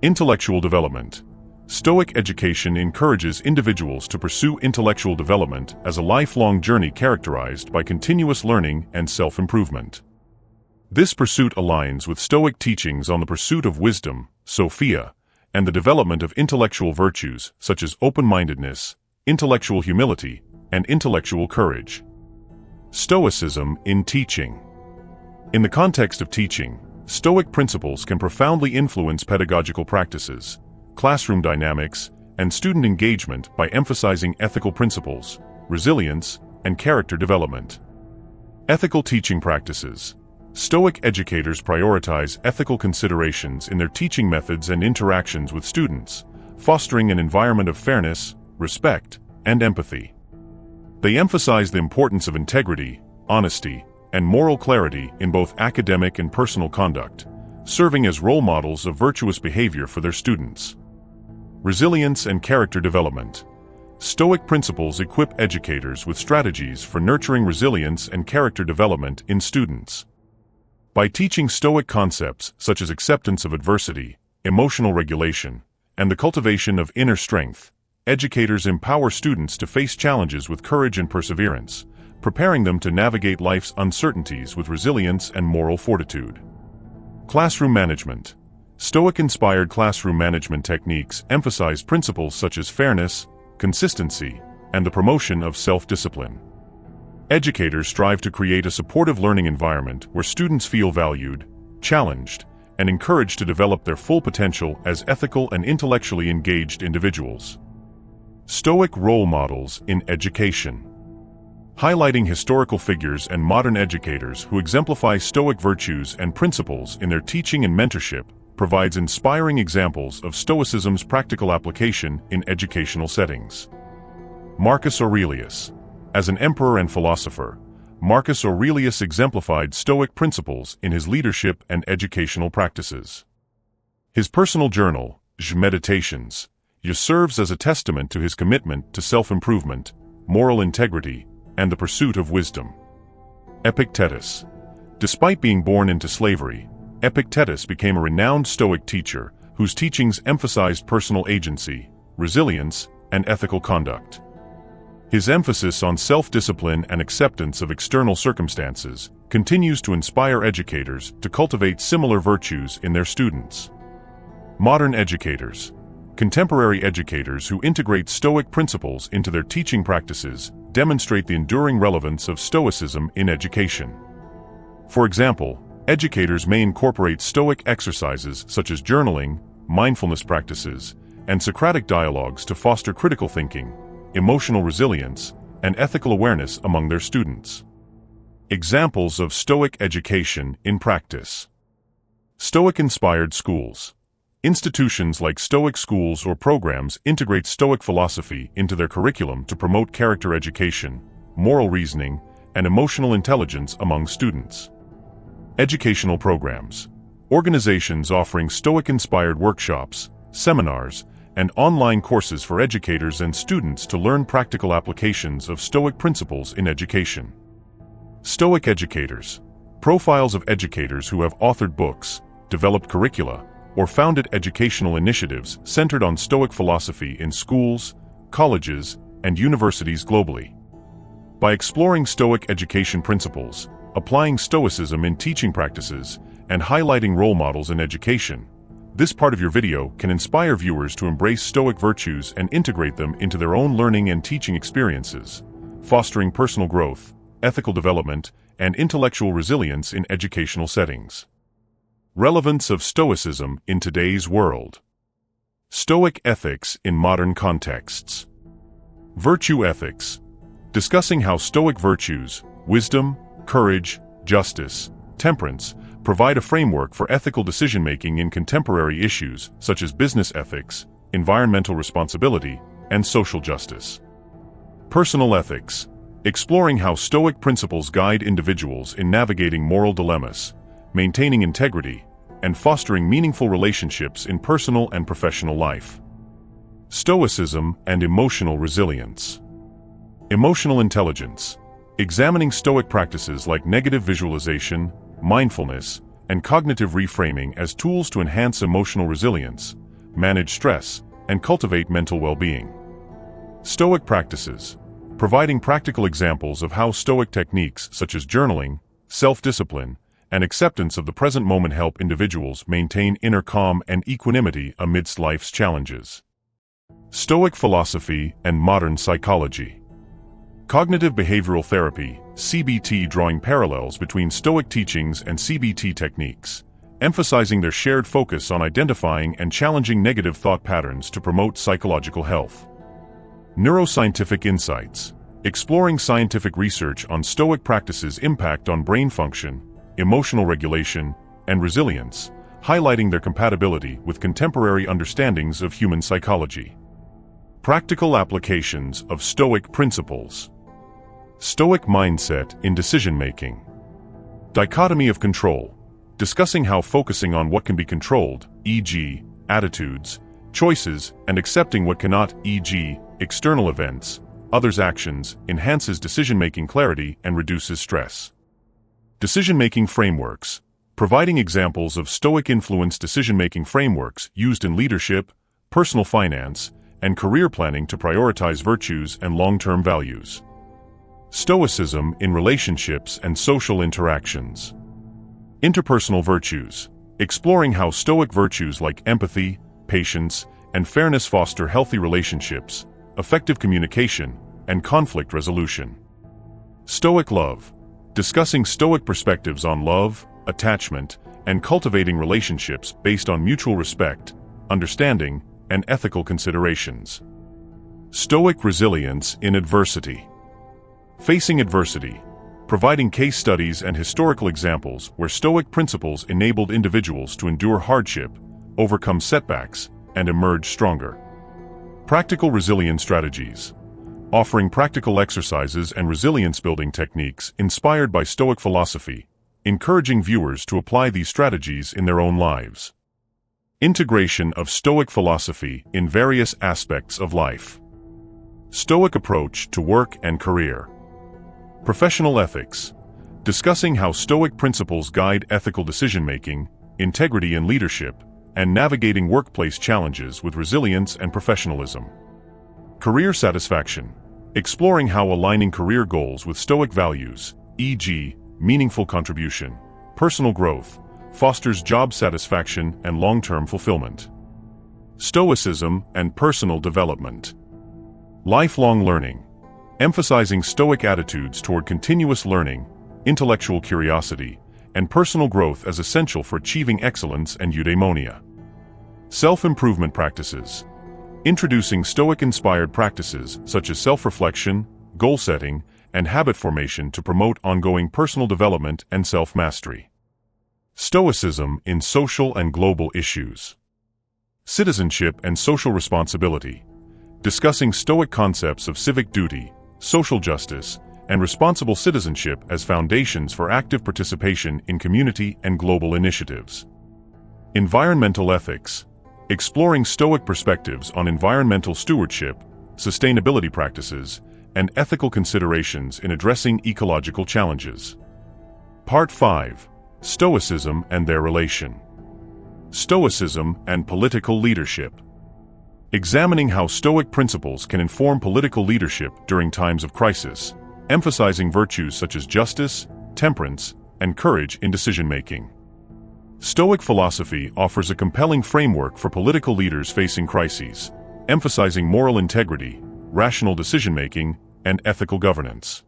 Intellectual development. Stoic education encourages individuals to pursue intellectual development as a lifelong journey characterized by continuous learning and self-improvement. This pursuit aligns with Stoic teachings on the pursuit of wisdom, Sophia, and the development of intellectual virtues such as open-mindedness, intellectual humility, and intellectual courage. Stoicism in teaching. In the context of teaching, Stoic principles can profoundly influence pedagogical practices, classroom dynamics, and student engagement by emphasizing ethical principles, resilience, and character development. Ethical teaching practices. Stoic educators prioritize ethical considerations in their teaching methods and interactions with students, fostering an environment of fairness, respect, and empathy. They emphasize the importance of integrity, honesty, and moral clarity in both academic and personal conduct, serving as role models of virtuous behavior for their students. Resilience and character development. Stoic principles equip educators with strategies for nurturing resilience and character development in students. By teaching Stoic concepts such as acceptance of adversity, emotional regulation, and the cultivation of inner strength, educators empower students to face challenges with courage and perseverance, preparing them to navigate life's uncertainties with resilience and moral fortitude. Classroom management. Stoic-inspired classroom management techniques emphasize principles such as fairness, consistency, and the promotion of self-discipline. Educators strive to create a supportive learning environment where students feel valued, challenged, and encouraged to develop their full potential as ethical and intellectually engaged individuals. Stoic role models in education. Highlighting historical figures and modern educators who exemplify Stoic virtues and principles in their teaching and mentorship provides inspiring examples of Stoicism's practical application in educational settings. Marcus Aurelius. As an emperor and philosopher, Marcus Aurelius exemplified Stoic principles in his leadership and educational practices. His personal journal, Meditations, serves as a testament to his commitment to self-improvement, moral integrity, and the pursuit of wisdom. Epictetus. Despite being born into slavery, Epictetus became a renowned Stoic teacher whose teachings emphasized personal agency, resilience, and ethical conduct. His emphasis on self-discipline and acceptance of external circumstances continues to inspire educators to cultivate similar virtues in their students. Modern educators. Contemporary educators who integrate Stoic principles into their teaching practices demonstrate the enduring relevance of Stoicism in education. For example, educators may incorporate Stoic exercises such as journaling, mindfulness practices, and Socratic dialogues to foster critical thinking, emotional resilience, and ethical awareness among their students. Examples of Stoic education in practice. Stoic-inspired schools. Institutions like Stoic schools or programs integrate Stoic philosophy into their curriculum to promote character education, moral reasoning, and emotional intelligence among students. Educational programs. Organizations offering Stoic-inspired workshops, seminars, and online courses for educators and students to learn practical applications of Stoic principles in education. Stoic educators. Profiles of educators who have authored books, developed curricula, or founded educational initiatives centered on Stoic philosophy in schools, colleges, and universities globally. By exploring Stoic education principles, applying Stoicism in teaching practices, and highlighting role models in education, this part of your video can inspire viewers to embrace Stoic virtues and integrate them into their own learning and teaching experiences, fostering personal growth, ethical development, and intellectual resilience in educational settings. Relevance of Stoicism in today's world. Stoic ethics in modern contexts. Virtue ethics. Discussing how Stoic virtues, wisdom, courage, justice, temperance, provide a framework for ethical decision-making in contemporary issues such as business ethics, environmental responsibility, and social justice. Personal ethics. Exploring how Stoic principles guide individuals in navigating moral dilemmas, maintaining integrity, and fostering meaningful relationships in personal and professional life. Stoicism and emotional resilience. Emotional intelligence. Examining Stoic practices like negative visualization, mindfulness, and cognitive reframing as tools to enhance emotional resilience, manage stress, and cultivate mental well-being. Stoic practices. Providing practical examples of how Stoic techniques such as journaling, self-discipline, and acceptance of the present moment help individuals maintain inner calm and equanimity amidst life's challenges. Stoic philosophy and modern psychology. Cognitive behavioral therapy, CBT, drawing parallels between Stoic teachings and CBT techniques, emphasizing their shared focus on identifying and challenging negative thought patterns to promote psychological health. Neuroscientific insights. Exploring scientific research on Stoic practices' impact on brain function, emotional regulation, and resilience, highlighting their compatibility with contemporary understandings of human psychology. Practical applications of Stoic principles. Stoic mindset in decision-making. Dichotomy of control. Discussing how focusing on what can be controlled, e.g., attitudes, choices, and accepting what cannot, e.g., external events, others' actions, enhances decision-making clarity and reduces stress. Decision-making frameworks. Providing examples of Stoic-influenced decision-making frameworks used in leadership, personal finance, and career planning to prioritize virtues and long-term values. Stoicism in relationships and social interactions. Interpersonal virtues. Exploring how Stoic virtues like empathy, patience, and fairness foster healthy relationships, effective communication, and conflict resolution. Stoic love. Discussing Stoic perspectives on love, attachment, and cultivating relationships based on mutual respect, understanding, and ethical considerations. Stoic resilience in adversity. Facing adversity. Providing case studies and historical examples where Stoic principles enabled individuals to endure hardship, overcome setbacks, and emerge stronger. Practical resilience strategies. Offering practical exercises and resilience-building techniques inspired by Stoic philosophy, encouraging viewers to apply these strategies in their own lives. Integration of Stoic philosophy in various aspects of life. Stoic approach to work and career. Professional ethics. Discussing how Stoic principles guide ethical decision-making, integrity in leadership, and navigating workplace challenges with resilience and professionalism. Career satisfaction. Exploring how aligning career goals with Stoic values, e.g., meaningful contribution, personal growth, fosters job satisfaction and long-term fulfillment. Stoicism and personal development. Lifelong learning. Emphasizing Stoic attitudes toward continuous learning, intellectual curiosity, and personal growth as essential for achieving excellence and eudaimonia. Self-improvement practices. Introducing Stoic-inspired practices such as self-reflection, goal-setting, and habit formation to promote ongoing personal development and self-mastery. Stoicism in social and global issues. Citizenship and social responsibility. Discussing Stoic concepts of civic duty, social justice, and responsible citizenship as foundations for active participation in community and global initiatives. Environmental ethics. Exploring Stoic perspectives on environmental stewardship, sustainability practices, and ethical considerations in addressing ecological challenges. Part 5. Stoicism and their relation. Stoicism and political leadership. Examining how Stoic principles can inform political leadership during times of crisis, emphasizing virtues such as justice, temperance, and courage in decision-making. Stoic philosophy offers a compelling framework for political leaders facing crises, emphasizing moral integrity, rational decision-making, and ethical governance.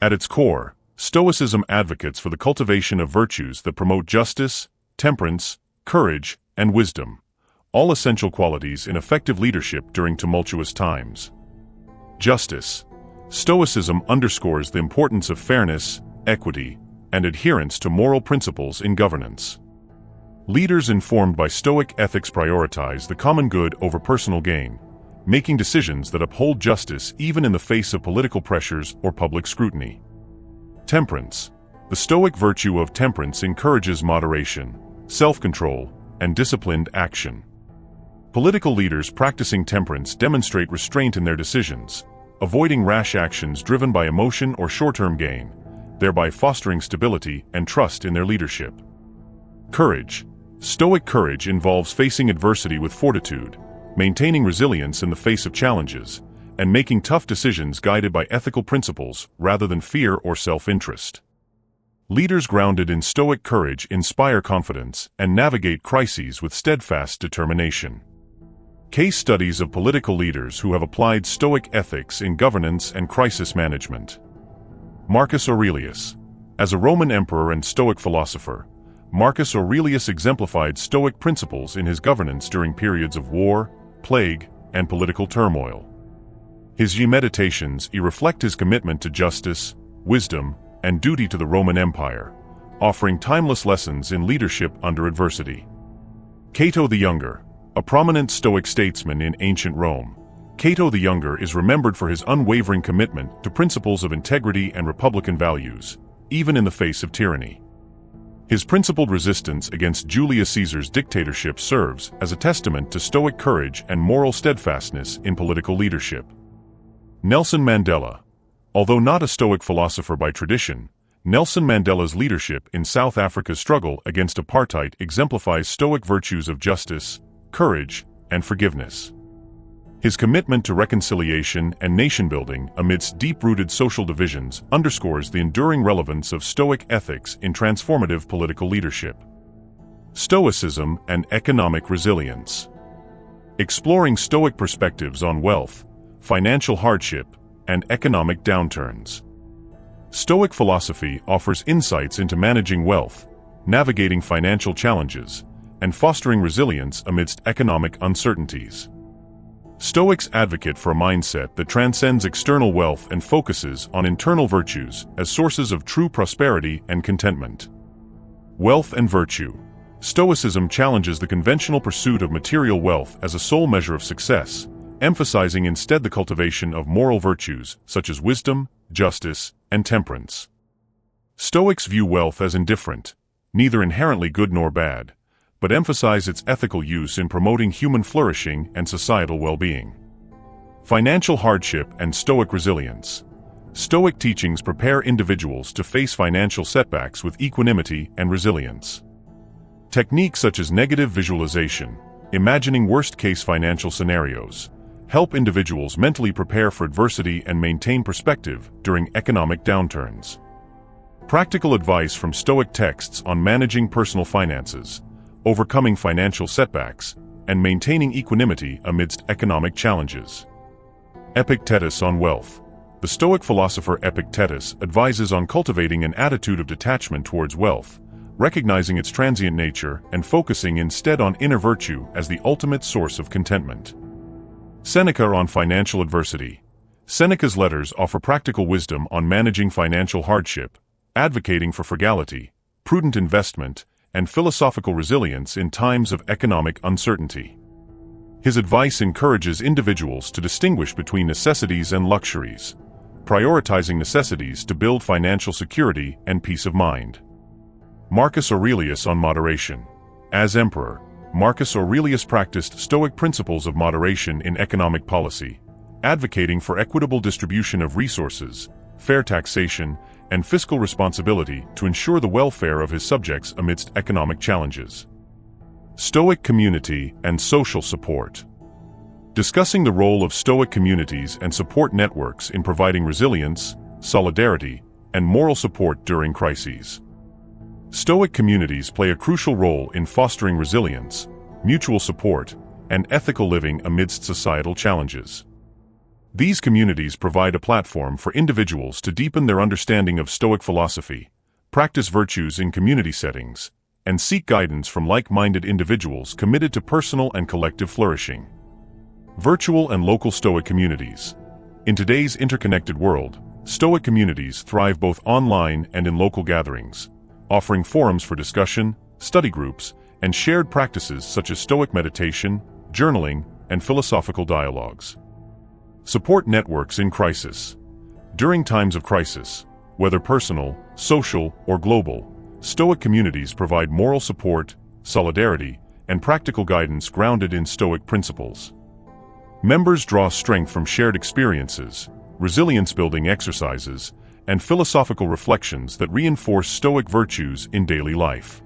At its core, Stoicism advocates for the cultivation of virtues that promote justice, temperance, courage, and wisdom, all essential qualities in effective leadership during tumultuous times. Justice. Stoicism underscores the importance of fairness, equity, and adherence to moral principles in governance. Leaders informed by Stoic ethics prioritize the common good over personal gain, making decisions that uphold justice even in the face of political pressures or public scrutiny. Temperance. The Stoic virtue of temperance encourages moderation, self-control, and disciplined action. Political leaders practicing temperance demonstrate restraint in their decisions, avoiding rash actions driven by emotion or short-term gain, thereby fostering stability and trust in their leadership. Courage. Stoic courage involves facing adversity with fortitude, maintaining resilience in the face of challenges, and making tough decisions guided by ethical principles rather than fear or self-interest. Leaders grounded in Stoic courage inspire confidence and navigate crises with steadfast determination. Case studies of political leaders who have applied Stoic ethics in governance and crisis management. Marcus Aurelius. As a Roman emperor and Stoic philosopher, Marcus Aurelius exemplified Stoic principles in his governance during periods of war, plague, and political turmoil. His Meditations reflect his commitment to justice, wisdom, and duty to the Roman Empire, offering timeless lessons in leadership under adversity. Cato the Younger, a prominent Stoic statesman in ancient Rome. Cato the Younger is remembered for his unwavering commitment to principles of integrity and republican values, even in the face of tyranny. His principled resistance against Julius Caesar's dictatorship serves as a testament to Stoic courage and moral steadfastness in political leadership. Nelson Mandela. Although not a Stoic philosopher by tradition, Nelson Mandela's leadership in South Africa's struggle against apartheid exemplifies Stoic virtues of justice, courage, and forgiveness. His commitment to reconciliation and nation-building amidst deep-rooted social divisions underscores the enduring relevance of Stoic ethics in transformative political leadership. Stoicism and economic resilience. Exploring Stoic perspectives on wealth, financial hardship, and economic downturns. Stoic philosophy offers insights into managing wealth, navigating financial challenges, and fostering resilience amidst economic uncertainties. Stoics advocate for a mindset that transcends external wealth and focuses on internal virtues as sources of true prosperity and contentment. Wealth and virtue. Stoicism challenges the conventional pursuit of material wealth as a sole measure of success, emphasizing instead the cultivation of moral virtues such as wisdom, justice, and temperance. Stoics view wealth as indifferent, neither inherently good nor bad, but emphasize its ethical use in promoting human flourishing and societal well-being. Financial hardship and Stoic resilience. Stoic teachings prepare individuals to face financial setbacks with equanimity and resilience. Techniques such as negative visualization, imagining worst-case financial scenarios, help individuals mentally prepare for adversity and maintain perspective during economic downturns. Practical advice from Stoic texts on managing personal finances, overcoming financial setbacks, and maintaining equanimity amidst economic challenges. Epictetus on wealth. The Stoic philosopher Epictetus advises on cultivating an attitude of detachment towards wealth, recognizing its transient nature and focusing instead on inner virtue as the ultimate source of contentment. Seneca on financial adversity. Seneca's letters offer practical wisdom on managing financial hardship, advocating for frugality, prudent investment, and philosophical resilience in times of economic uncertainty. His advice encourages individuals to distinguish between necessities and luxuries, prioritizing necessities to build financial security and peace of mind. Marcus Aurelius on moderation. As emperor, Marcus Aurelius practiced Stoic principles of moderation in economic policy, advocating for equitable distribution of resources, fair taxation, and fiscal responsibility to ensure the welfare of his subjects amidst economic challenges. Stoic community and social support. Discussing the role of Stoic communities and support networks in providing resilience, solidarity, and moral support during crises. Stoic communities play a crucial role in fostering resilience, mutual support, and ethical living amidst societal challenges. These communities provide a platform for individuals to deepen their understanding of Stoic philosophy, practice virtues in community settings, and seek guidance from like-minded individuals committed to personal and collective flourishing. Virtual and local Stoic communities. In today's interconnected world, Stoic communities thrive both online and in local gatherings, offering forums for discussion, study groups, and shared practices such as Stoic meditation, journaling, and philosophical dialogues. Support networks in crisis. During times of crisis, whether personal, social, or global, Stoic communities provide moral support, solidarity, and practical guidance grounded in Stoic principles. Members draw strength from shared experiences, resilience-building exercises, and philosophical reflections that reinforce Stoic virtues in daily life.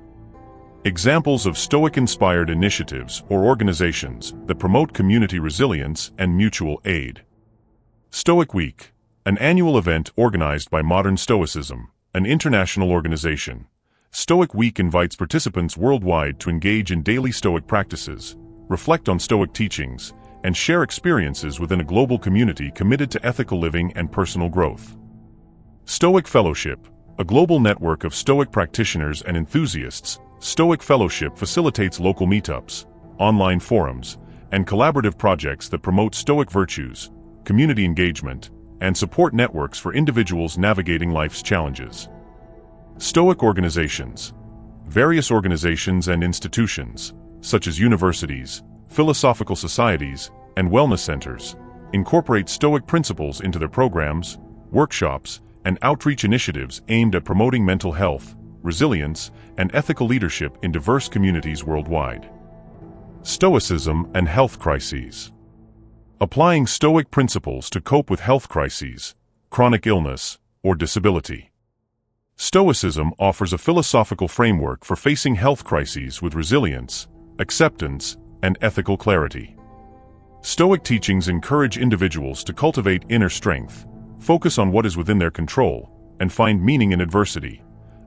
Examples of Stoic-inspired initiatives or organizations that promote community resilience and mutual aid. Stoic Week, an annual event organized by Modern Stoicism, an international organization. Stoic Week invites participants worldwide to engage in daily Stoic practices, reflect on Stoic teachings, and share experiences within a global community committed to ethical living and personal growth. Stoic Fellowship, a global network of Stoic practitioners and enthusiasts, Stoic Fellowship facilitates local meetups, online forums, and collaborative projects that promote Stoic virtues, community engagement, and support networks for individuals navigating life's challenges. Stoic organizations. Various organizations and institutions, such as universities, philosophical societies, and wellness centers, incorporate Stoic principles into their programs, workshops, and outreach initiatives aimed at promoting mental health, resilience, and ethical leadership in diverse communities worldwide. Stoicism and health crises. Applying Stoic principles to cope with health crises, chronic illness, or disability. Stoicism offers a philosophical framework for facing health crises with resilience, acceptance, and ethical clarity. Stoic teachings encourage individuals to cultivate inner strength, focus on what is within their control, and find meaning in adversity,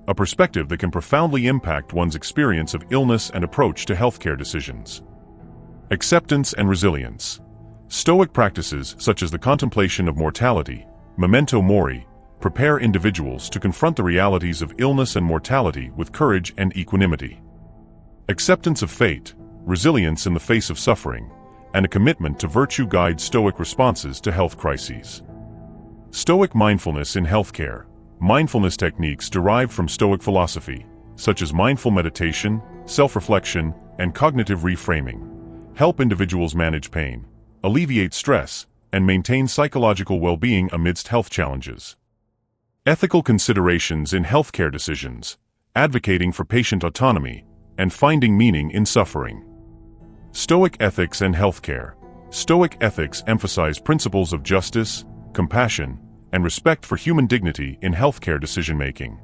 a perspective that can profoundly impact one's experience of illness and approach to healthcare decisions. Acceptance and resilience. Stoic practices such as the contemplation of mortality, memento mori, prepare individuals to confront the realities of illness and mortality with courage and equanimity. Acceptance of fate, resilience in the face of suffering, and a commitment to virtue guide Stoic responses to health crises. Stoic mindfulness in healthcare. Mindfulness techniques derived from Stoic philosophy, such as mindful meditation, self-reflection, and cognitive reframing, help individuals manage pain, alleviate stress, and maintain psychological well-being amidst health challenges. Ethical considerations in healthcare decisions, advocating for patient autonomy, and finding meaning in suffering. Stoic ethics and healthcare. Stoic ethics emphasize principles of justice, compassion, and respect for human dignity in healthcare decision-making.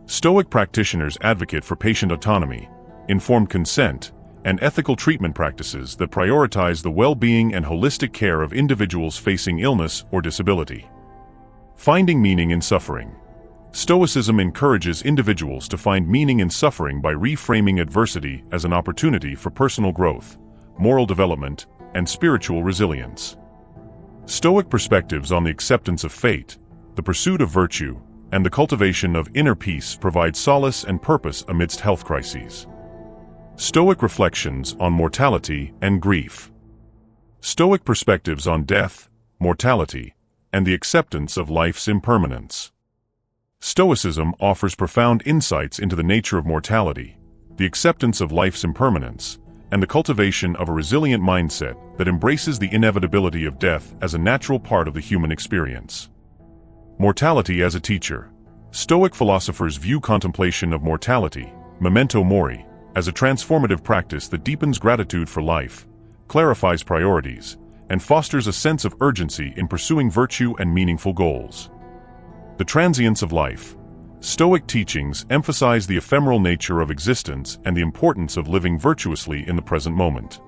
Stoic practitioners advocate for patient autonomy, informed consent, and ethical treatment practices that prioritize the well-being and holistic care of individuals facing illness or disability. Finding meaning in suffering. Stoicism encourages individuals to find meaning in suffering by reframing adversity as an opportunity for personal growth, moral development, and spiritual resilience. Stoic perspectives on the acceptance of fate, the pursuit of virtue, and the cultivation of inner peace provide solace and purpose amidst health crises. Stoic reflections on mortality and grief. Stoic perspectives on death, mortality, and the acceptance of life's impermanence. Stoicism offers profound insights into the nature of mortality, the acceptance of life's impermanence, and the cultivation of a resilient mindset that embraces the inevitability of death as a natural part of the human experience. Mortality as a teacher. Stoic philosophers view contemplation of mortality, memento mori, as a transformative practice that deepens gratitude for life, clarifies priorities, and fosters a sense of urgency in pursuing virtue and meaningful goals. The transience of life. Stoic teachings emphasize the ephemeral nature of existence and the importance of living virtuously in the present moment.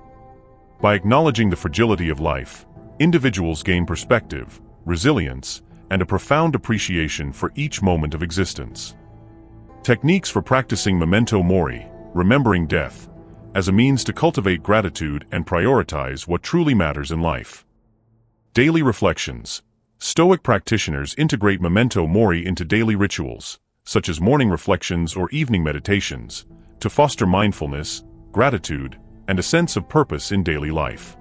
By acknowledging the fragility of life, individuals gain perspective, resilience, and a profound appreciation for each moment of existence. Techniques for practicing memento mori, remembering death, as a means to cultivate gratitude and prioritize what truly matters in life. Daily reflections. Stoic practitioners integrate memento mori into daily rituals, such as morning reflections or evening meditations, to foster mindfulness, gratitude, and a sense of purpose in daily life.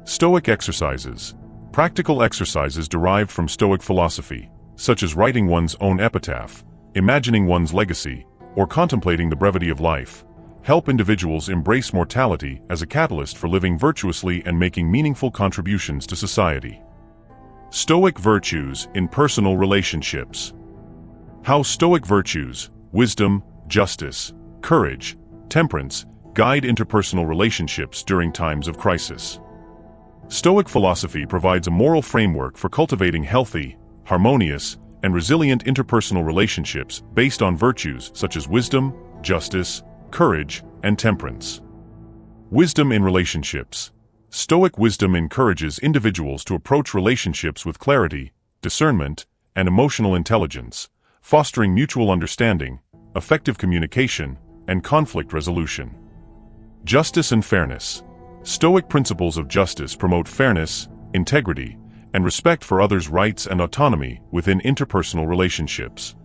Stoic exercises. Practical exercises derived from Stoic philosophy, such as writing one's own epitaph, imagining one's legacy, or contemplating the brevity of life, help individuals embrace mortality as a catalyst for living virtuously and making meaningful contributions to society. Stoic virtues in personal relationships. How Stoic virtues, wisdom, justice, courage, temperance, guide interpersonal relationships during times of crisis. Stoic philosophy provides a moral framework for cultivating healthy, harmonious, and resilient interpersonal relationships based on virtues such as wisdom, justice, courage, and temperance. Wisdom in relationships. Stoic wisdom encourages individuals to approach relationships with clarity, discernment, and emotional intelligence, fostering mutual understanding, effective communication, and conflict resolution. Justice and fairness. Stoic principles of justice promote fairness, integrity, and respect for others' rights and autonomy within interpersonal relationships.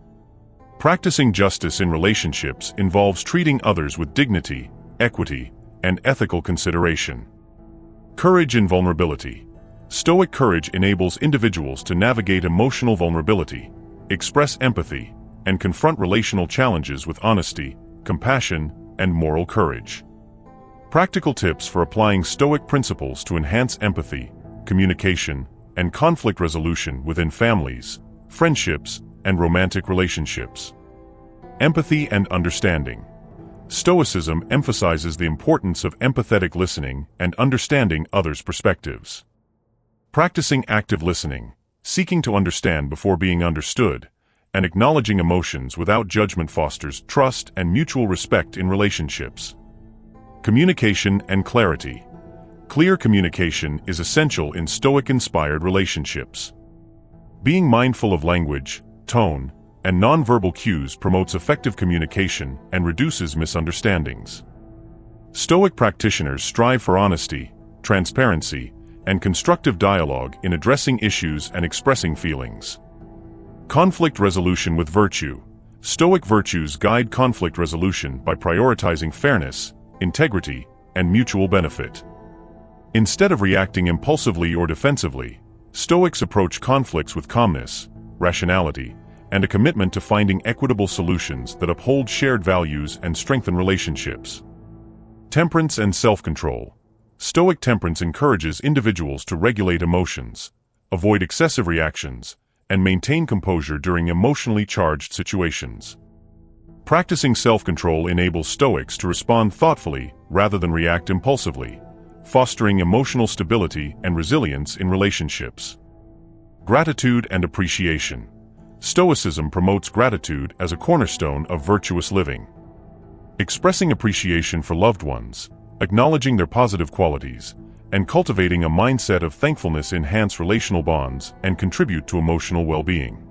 Practicing justice in relationships involves treating others with dignity, equity, and ethical consideration. Courage in vulnerability. Stoic courage enables individuals to navigate emotional vulnerability, express empathy, and confront relational challenges with honesty, compassion, and moral courage. Practical tips for applying Stoic principles to enhance empathy, communication, and conflict resolution within families, friendships, and romantic relationships. Empathy and understanding. Stoicism emphasizes the importance of empathetic listening and understanding others' perspectives. Practicing active listening, seeking to understand before being understood, and acknowledging emotions without judgment fosters trust and mutual respect in relationships. Communication and clarity. Clear communication is essential in Stoic-inspired relationships. Being mindful of language, tone, and nonverbal cues promotes effective communication and reduces misunderstandings. Stoic practitioners strive for honesty, transparency, and constructive dialogue in addressing issues and expressing feelings. Conflict resolution with virtue. Stoic virtues guide conflict resolution by prioritizing fairness, integrity, and mutual benefit. Instead of reacting impulsively or defensively, Stoics approach conflicts with calmness, rationality, and a commitment to finding equitable solutions that uphold shared values and strengthen relationships. Temperance and self-control. Stoic temperance encourages individuals to regulate emotions, avoid excessive reactions, and maintain composure during emotionally charged situations. Practicing self-control enables Stoics to respond thoughtfully rather than react impulsively, fostering emotional stability and resilience in relationships. Gratitude and appreciation. Stoicism promotes gratitude as a cornerstone of virtuous living. Expressing appreciation for loved ones, acknowledging their positive qualities, and cultivating a mindset of thankfulness enhance relational bonds and contribute to emotional well-being.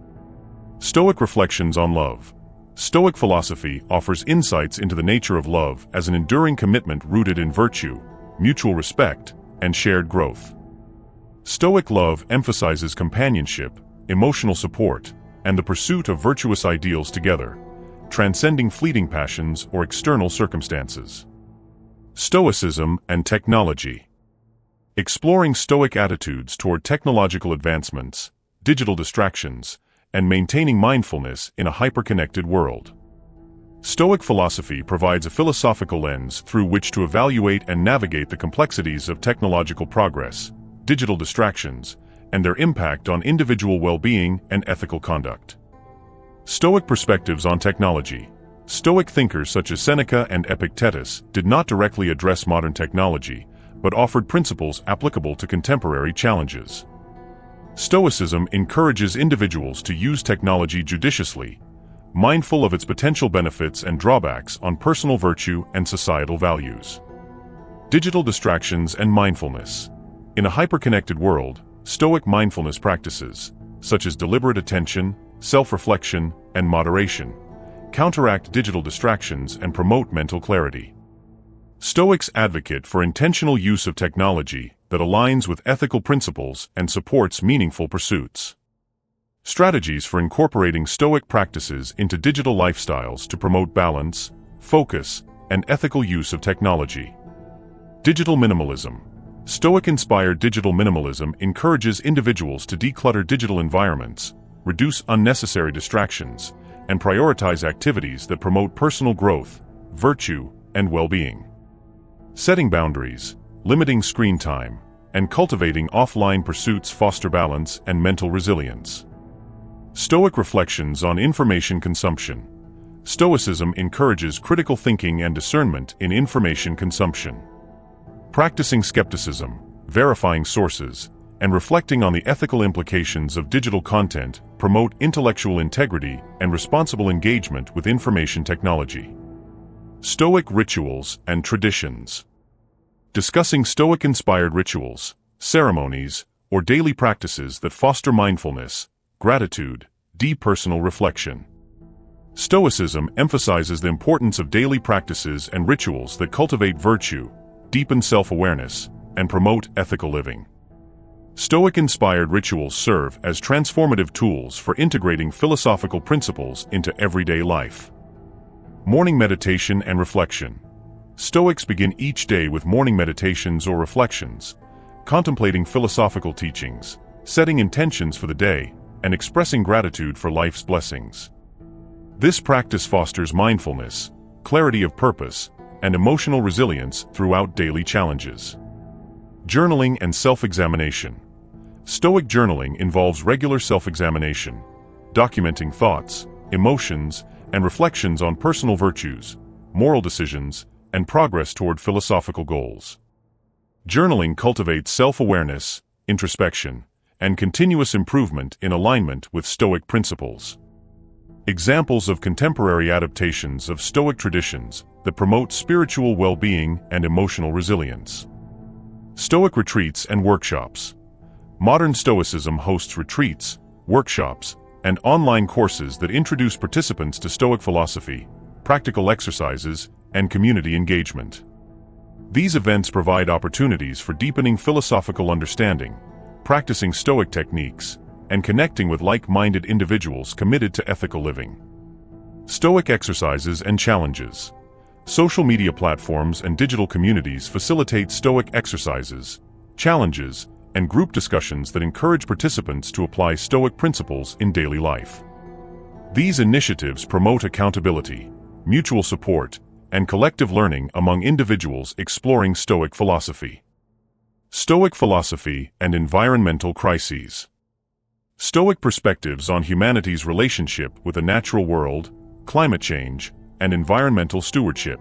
Stoic reflections on love. Stoic philosophy offers insights into the nature of love as an enduring commitment rooted in virtue, mutual respect, and shared growth. Stoic love emphasizes companionship, emotional support, and the pursuit of virtuous ideals together, transcending fleeting passions or external circumstances. Stoicism and technology. Exploring Stoic attitudes toward technological advancements, digital distractions, and maintaining mindfulness in a hyper-connected world. Stoic philosophy provides a philosophical lens through which to evaluate and navigate the complexities of technological progress, digital distractions, and their impact on individual well-being and ethical conduct. Stoic perspectives on technology. Stoic thinkers such as Seneca and Epictetus did not directly address modern technology, but offered principles applicable to contemporary challenges. Stoicism encourages individuals to use technology judiciously, mindful of its potential benefits and drawbacks on personal virtue and societal values. Digital distractions and mindfulness. In a hyper-connected world, Stoic mindfulness practices, such as deliberate attention, self-reflection, and moderation, counteract digital distractions and promote mental clarity. Stoics advocate for intentional use of technology that aligns with ethical principles and supports meaningful pursuits. Strategies for incorporating Stoic practices into digital lifestyles to promote balance, focus, and ethical use of technology. Digital minimalism. Stoic-inspired digital minimalism encourages individuals to declutter digital environments, reduce unnecessary distractions, and prioritize activities that promote personal growth, virtue, and well-being. Setting boundaries, limiting screen time, and cultivating offline pursuits foster balance and mental resilience. Stoic reflections on information consumption. Stoicism encourages critical thinking and discernment in information consumption. Practicing skepticism, verifying sources, and reflecting on the ethical implications of digital content promote intellectual integrity and responsible engagement with information technology. Stoic rituals and traditions. Discussing Stoic-inspired rituals, ceremonies, or daily practices that foster mindfulness, gratitude, deep personal reflection. Stoicism emphasizes the importance of daily practices and rituals that cultivate virtue, deepen self-awareness, and promote ethical living. Stoic-inspired rituals serve as transformative tools for integrating philosophical principles into everyday life. Morning meditation and reflection. Stoics begin each day with morning meditations or reflections, contemplating philosophical teachings, setting intentions for the day, and expressing gratitude for life's blessings. This practice fosters mindfulness, clarity of purpose, and emotional resilience throughout daily challenges. Journaling and self-examination. Stoic journaling involves regular self-examination, documenting thoughts, emotions, and reflections on personal virtues, moral decisions, and progress toward philosophical goals. Journaling cultivates self-awareness, introspection, and continuous improvement in alignment with Stoic principles. Examples of contemporary adaptations of Stoic traditions that promote spiritual well-being and emotional resilience. Stoic retreats and workshops. Modern Stoicism hosts retreats, workshops, and online courses that introduce participants to Stoic philosophy, practical exercises, and community engagement. These events provide opportunities for deepening philosophical understanding, practicing Stoic techniques, and connecting with like-minded individuals committed to ethical living. Stoic exercises and challenges. Social media platforms and digital communities facilitate Stoic exercises, challenges, and group discussions that encourage participants to apply Stoic principles in daily life. These initiatives promote accountability, mutual support, and collective learning among individuals exploring Stoic philosophy. Stoic philosophy and environmental crises. Stoic perspectives on humanity's relationship with the natural world, climate change, and environmental stewardship.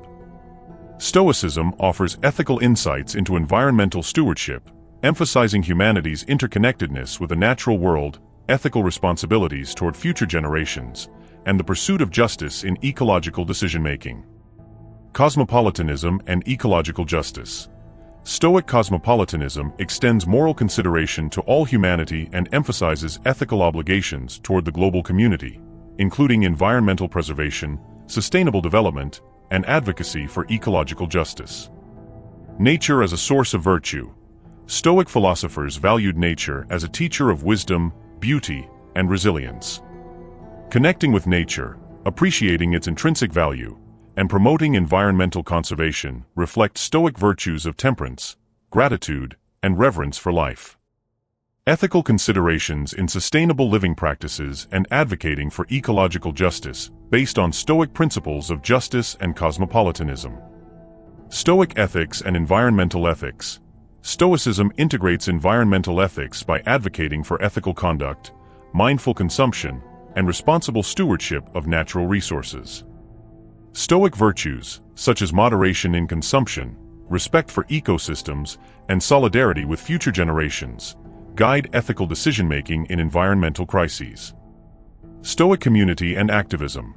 Stoicism offers ethical insights into environmental stewardship, emphasizing humanity's interconnectedness with the natural world, ethical responsibilities toward future generations, and the pursuit of justice in ecological decision-making. Cosmopolitanism and ecological justice. Stoic cosmopolitanism extends moral consideration to all humanity and emphasizes ethical obligations toward the global community, including environmental preservation, sustainable development, and advocacy for ecological justice. Nature as a source of virtue. Stoic philosophers valued nature as a teacher of wisdom, beauty, and resilience. Connecting with nature, appreciating its intrinsic value, and promoting environmental conservation reflect Stoic virtues of temperance, gratitude, and reverence for life. Ethical considerations in sustainable living practices and advocating for ecological justice based on Stoic principles of justice and cosmopolitanism. Stoic ethics and environmental ethics. Stoicism integrates environmental ethics by advocating for ethical conduct, mindful consumption, and responsible stewardship of natural resources. Stoic virtues, such as moderation in consumption, respect for ecosystems, and solidarity with future generations, guide ethical decision-making in environmental crises. Stoic community and activism.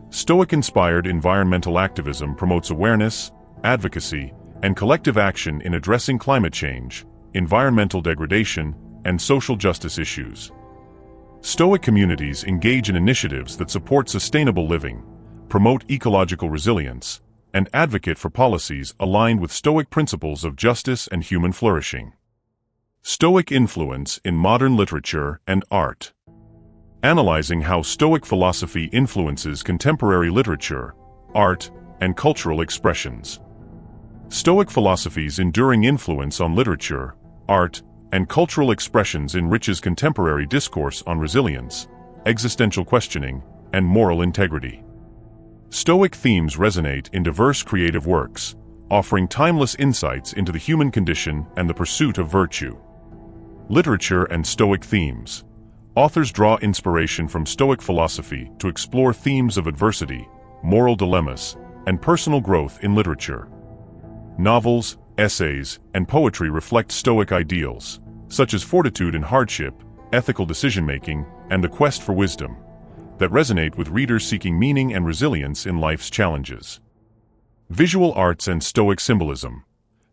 Stoic-inspired environmental activism promotes awareness, advocacy, and collective action in addressing climate change, environmental degradation, and social justice issues. Stoic communities engage in initiatives that support sustainable living, promote ecological resilience, and advocate for policies aligned with Stoic principles of justice and human flourishing. Stoic influence in modern literature and art. Analyzing how Stoic philosophy influences contemporary literature, art, and cultural expressions. Stoic philosophy's enduring influence on literature, art, and cultural expressions enriches contemporary discourse on resilience, existential questioning, and moral integrity. Stoic themes resonate in diverse creative works, offering timeless insights into the human condition and the pursuit of virtue. Literature and Stoic themes. Authors draw inspiration from Stoic philosophy to explore themes of adversity, moral dilemmas, and personal growth in literature. Novels, essays, and poetry reflect Stoic ideals, such as fortitude in hardship, ethical decision-making, and the quest for wisdom, that resonate with readers seeking meaning and resilience in life's challenges. Visual arts and Stoic symbolism.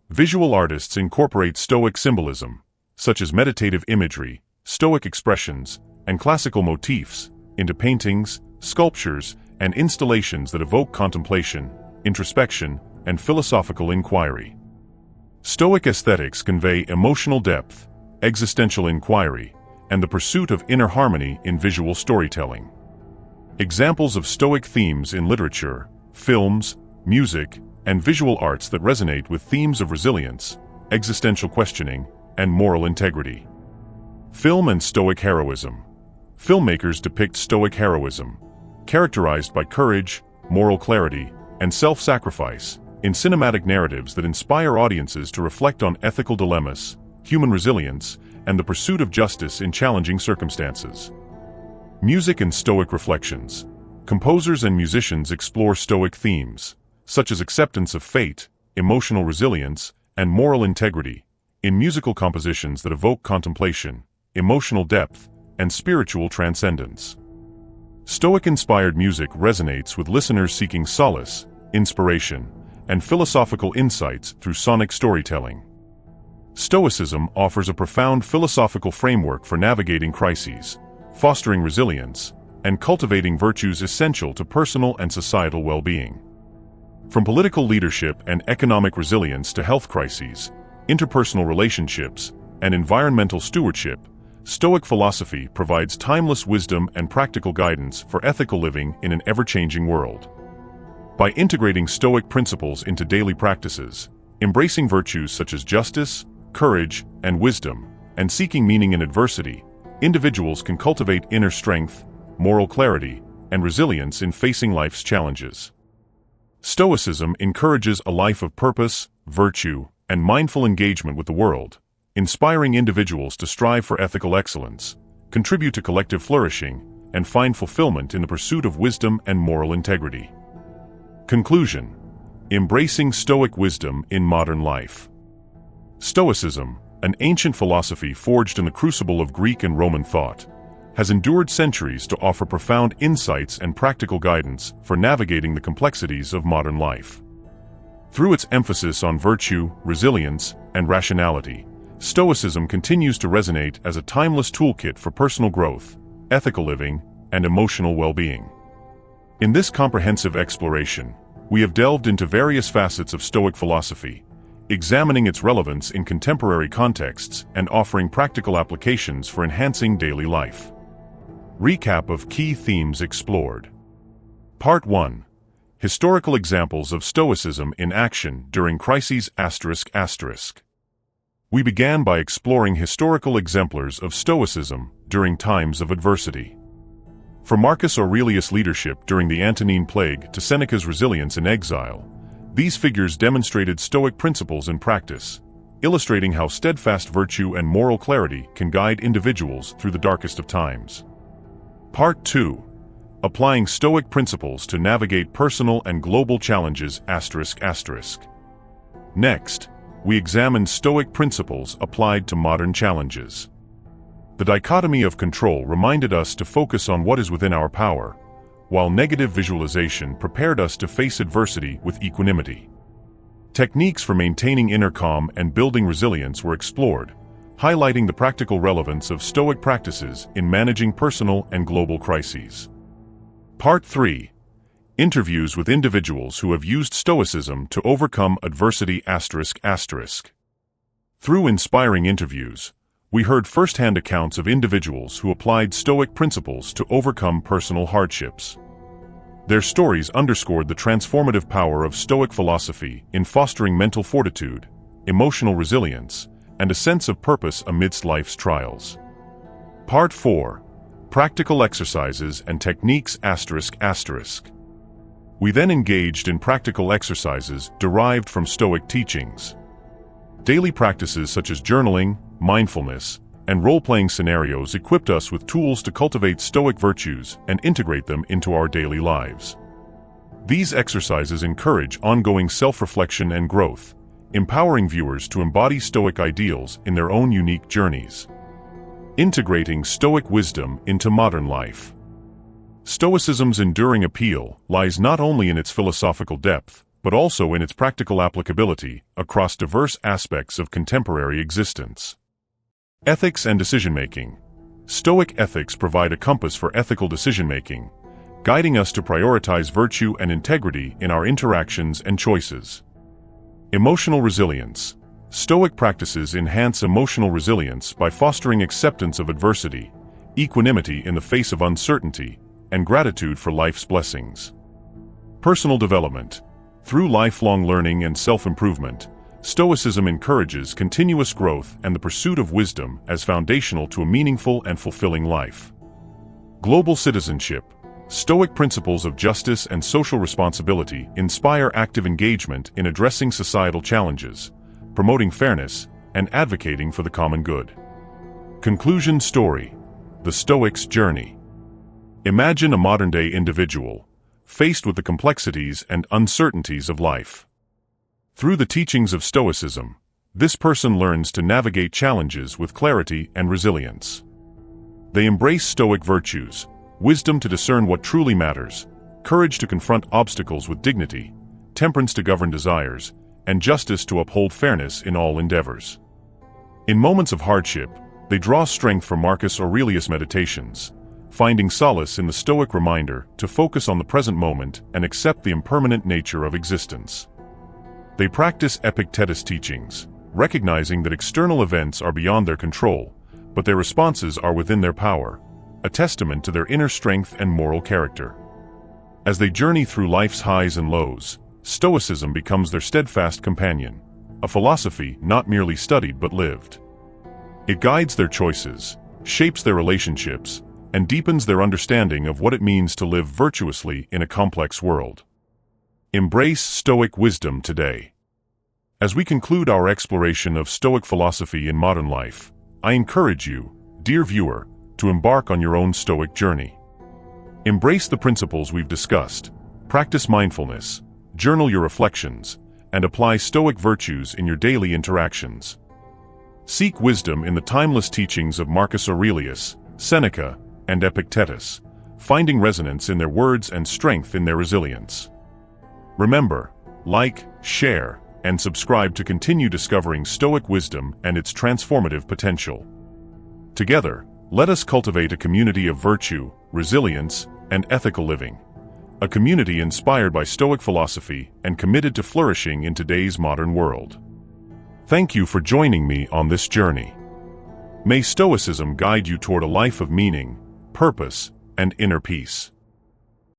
Visual artists incorporate Stoic symbolism, such as meditative imagery, Stoic expressions, and classical motifs, into paintings, sculptures, and installations that evoke contemplation, introspection, and philosophical inquiry. Stoic aesthetics convey emotional depth, existential inquiry, and the pursuit of inner harmony in visual storytelling. Examples of Stoic themes in literature, films, music, and visual arts that resonate with themes of resilience, existential questioning, and moral integrity. Film and Stoic heroism. Filmmakers depict Stoic heroism, characterized by courage, moral clarity, and self-sacrifice, in cinematic narratives that inspire audiences to reflect on ethical dilemmas, human resilience, and the pursuit of justice in challenging circumstances. Music and Stoic reflections. Composers and musicians explore Stoic themes, such as acceptance of fate, emotional resilience, and moral integrity, in musical compositions that evoke contemplation, emotional depth, and spiritual transcendence. Stoic-inspired music resonates with listeners seeking solace, inspiration, and philosophical insights through sonic storytelling. Stoicism offers a profound philosophical framework for navigating crises, fostering resilience, and cultivating virtues essential to personal and societal well-being. From political leadership and economic resilience to health crises, interpersonal relationships, and environmental stewardship, Stoic philosophy provides timeless wisdom and practical guidance for ethical living in an ever-changing world. By integrating Stoic principles into daily practices, embracing virtues such as justice, courage, and wisdom, and seeking meaning in adversity, individuals can cultivate inner strength, moral clarity, and resilience in facing life's challenges. Stoicism encourages a life of purpose, virtue, and mindful engagement with the world, inspiring individuals to strive for ethical excellence, contribute to collective flourishing, and find fulfillment in the pursuit of wisdom and moral integrity. Conclusion: embracing Stoic wisdom in modern life. Stoicism, an ancient philosophy forged in the crucible of Greek and Roman thought, has endured centuries to offer profound insights and practical guidance for navigating the complexities of modern life. Through its emphasis on virtue, resilience, and rationality, Stoicism continues to resonate as a timeless toolkit for personal growth, ethical living, and emotional well-being. In this comprehensive exploration, we have delved into various facets of Stoic philosophy, examining its relevance in contemporary contexts and offering practical applications for enhancing daily life. Recap of key themes explored. Part 1. Historical examples of Stoicism in action during crises ***. We began by exploring historical exemplars of Stoicism during times of adversity. From Marcus Aurelius' leadership during the Antonine Plague to Seneca's resilience in exile, these figures demonstrated Stoic principles in practice, illustrating how steadfast virtue and moral clarity can guide individuals through the darkest of times. Part 2. Applying Stoic principles to navigate personal and global challenges ***. Next, we examined Stoic principles applied to modern challenges. The dichotomy of control reminded us to focus on what is within our power, while negative visualization prepared us to face adversity with equanimity. Techniques for maintaining inner calm and building resilience were explored, highlighting the practical relevance of Stoic practices in managing personal and global crises. Part 3. Interviews with individuals who have used Stoicism to overcome adversity ***. Through inspiring interviews, we heard first-hand accounts of individuals who applied Stoic principles to overcome personal hardships. Their stories underscored the transformative power of Stoic philosophy in fostering mental fortitude, emotional resilience, and a sense of purpose amidst life's trials. Part 4. Practical exercises and techniques ***. We then engaged in practical exercises derived from Stoic teachings. Daily practices such as journaling, mindfulness, and role-playing scenarios equipped us with tools to cultivate Stoic virtues and integrate them into our daily lives. These exercises encourage ongoing self-reflection and growth, empowering viewers to embody Stoic ideals in their own unique journeys. Integrating Stoic wisdom into modern life. Stoicism's enduring appeal lies not only in its philosophical depth, but also in its practical applicability across diverse aspects of contemporary existence. Ethics and decision-making. Stoic ethics provide a compass for ethical decision-making, guiding us to prioritize virtue and integrity in our interactions and choices. Emotional resilience. Stoic practices enhance emotional resilience by fostering acceptance of adversity, equanimity in the face of uncertainty, and gratitude for life's blessings. Personal development. Through lifelong learning and self-improvement, Stoicism encourages continuous growth and the pursuit of wisdom as foundational to a meaningful and fulfilling life. Global citizenship. Stoic principles of justice and social responsibility inspire active engagement in addressing societal challenges, promoting fairness, and advocating for the common good. Conclusion story. The Stoic's journey. Imagine a modern-day individual, faced with the complexities and uncertainties of life. Through the teachings of Stoicism, this person learns to navigate challenges with clarity and resilience. They embrace Stoic virtues, wisdom to discern what truly matters, courage to confront obstacles with dignity, temperance to govern desires, and justice to uphold fairness in all endeavors. In moments of hardship, they draw strength from Marcus Aurelius' meditations, finding solace in the Stoic reminder to focus on the present moment and accept the impermanent nature of existence. They practice Epictetus' teachings, recognizing that external events are beyond their control, but their responses are within their power, a testament to their inner strength and moral character. As they journey through life's highs and lows, Stoicism becomes their steadfast companion, a philosophy not merely studied but lived. It guides their choices, shapes their relationships, and deepens their understanding of what it means to live virtuously in a complex world. Embrace Stoic wisdom today. As we conclude our exploration of Stoic philosophy in modern life, I encourage you, dear viewer, to embark on your own Stoic journey. Embrace the principles we've discussed, practice mindfulness, journal your reflections, and apply Stoic virtues in your daily interactions. Seek wisdom in the timeless teachings of Marcus Aurelius, Seneca, and Epictetus, finding resonance in their words and strength in their resilience. Remember, like, share, and subscribe to continue discovering Stoic wisdom and its transformative potential. Together, let us cultivate a community of virtue, resilience, and ethical living. A community inspired by Stoic philosophy and committed to flourishing in today's modern world. Thank you for joining me on this journey. May Stoicism guide you toward a life of meaning, purpose, and inner peace.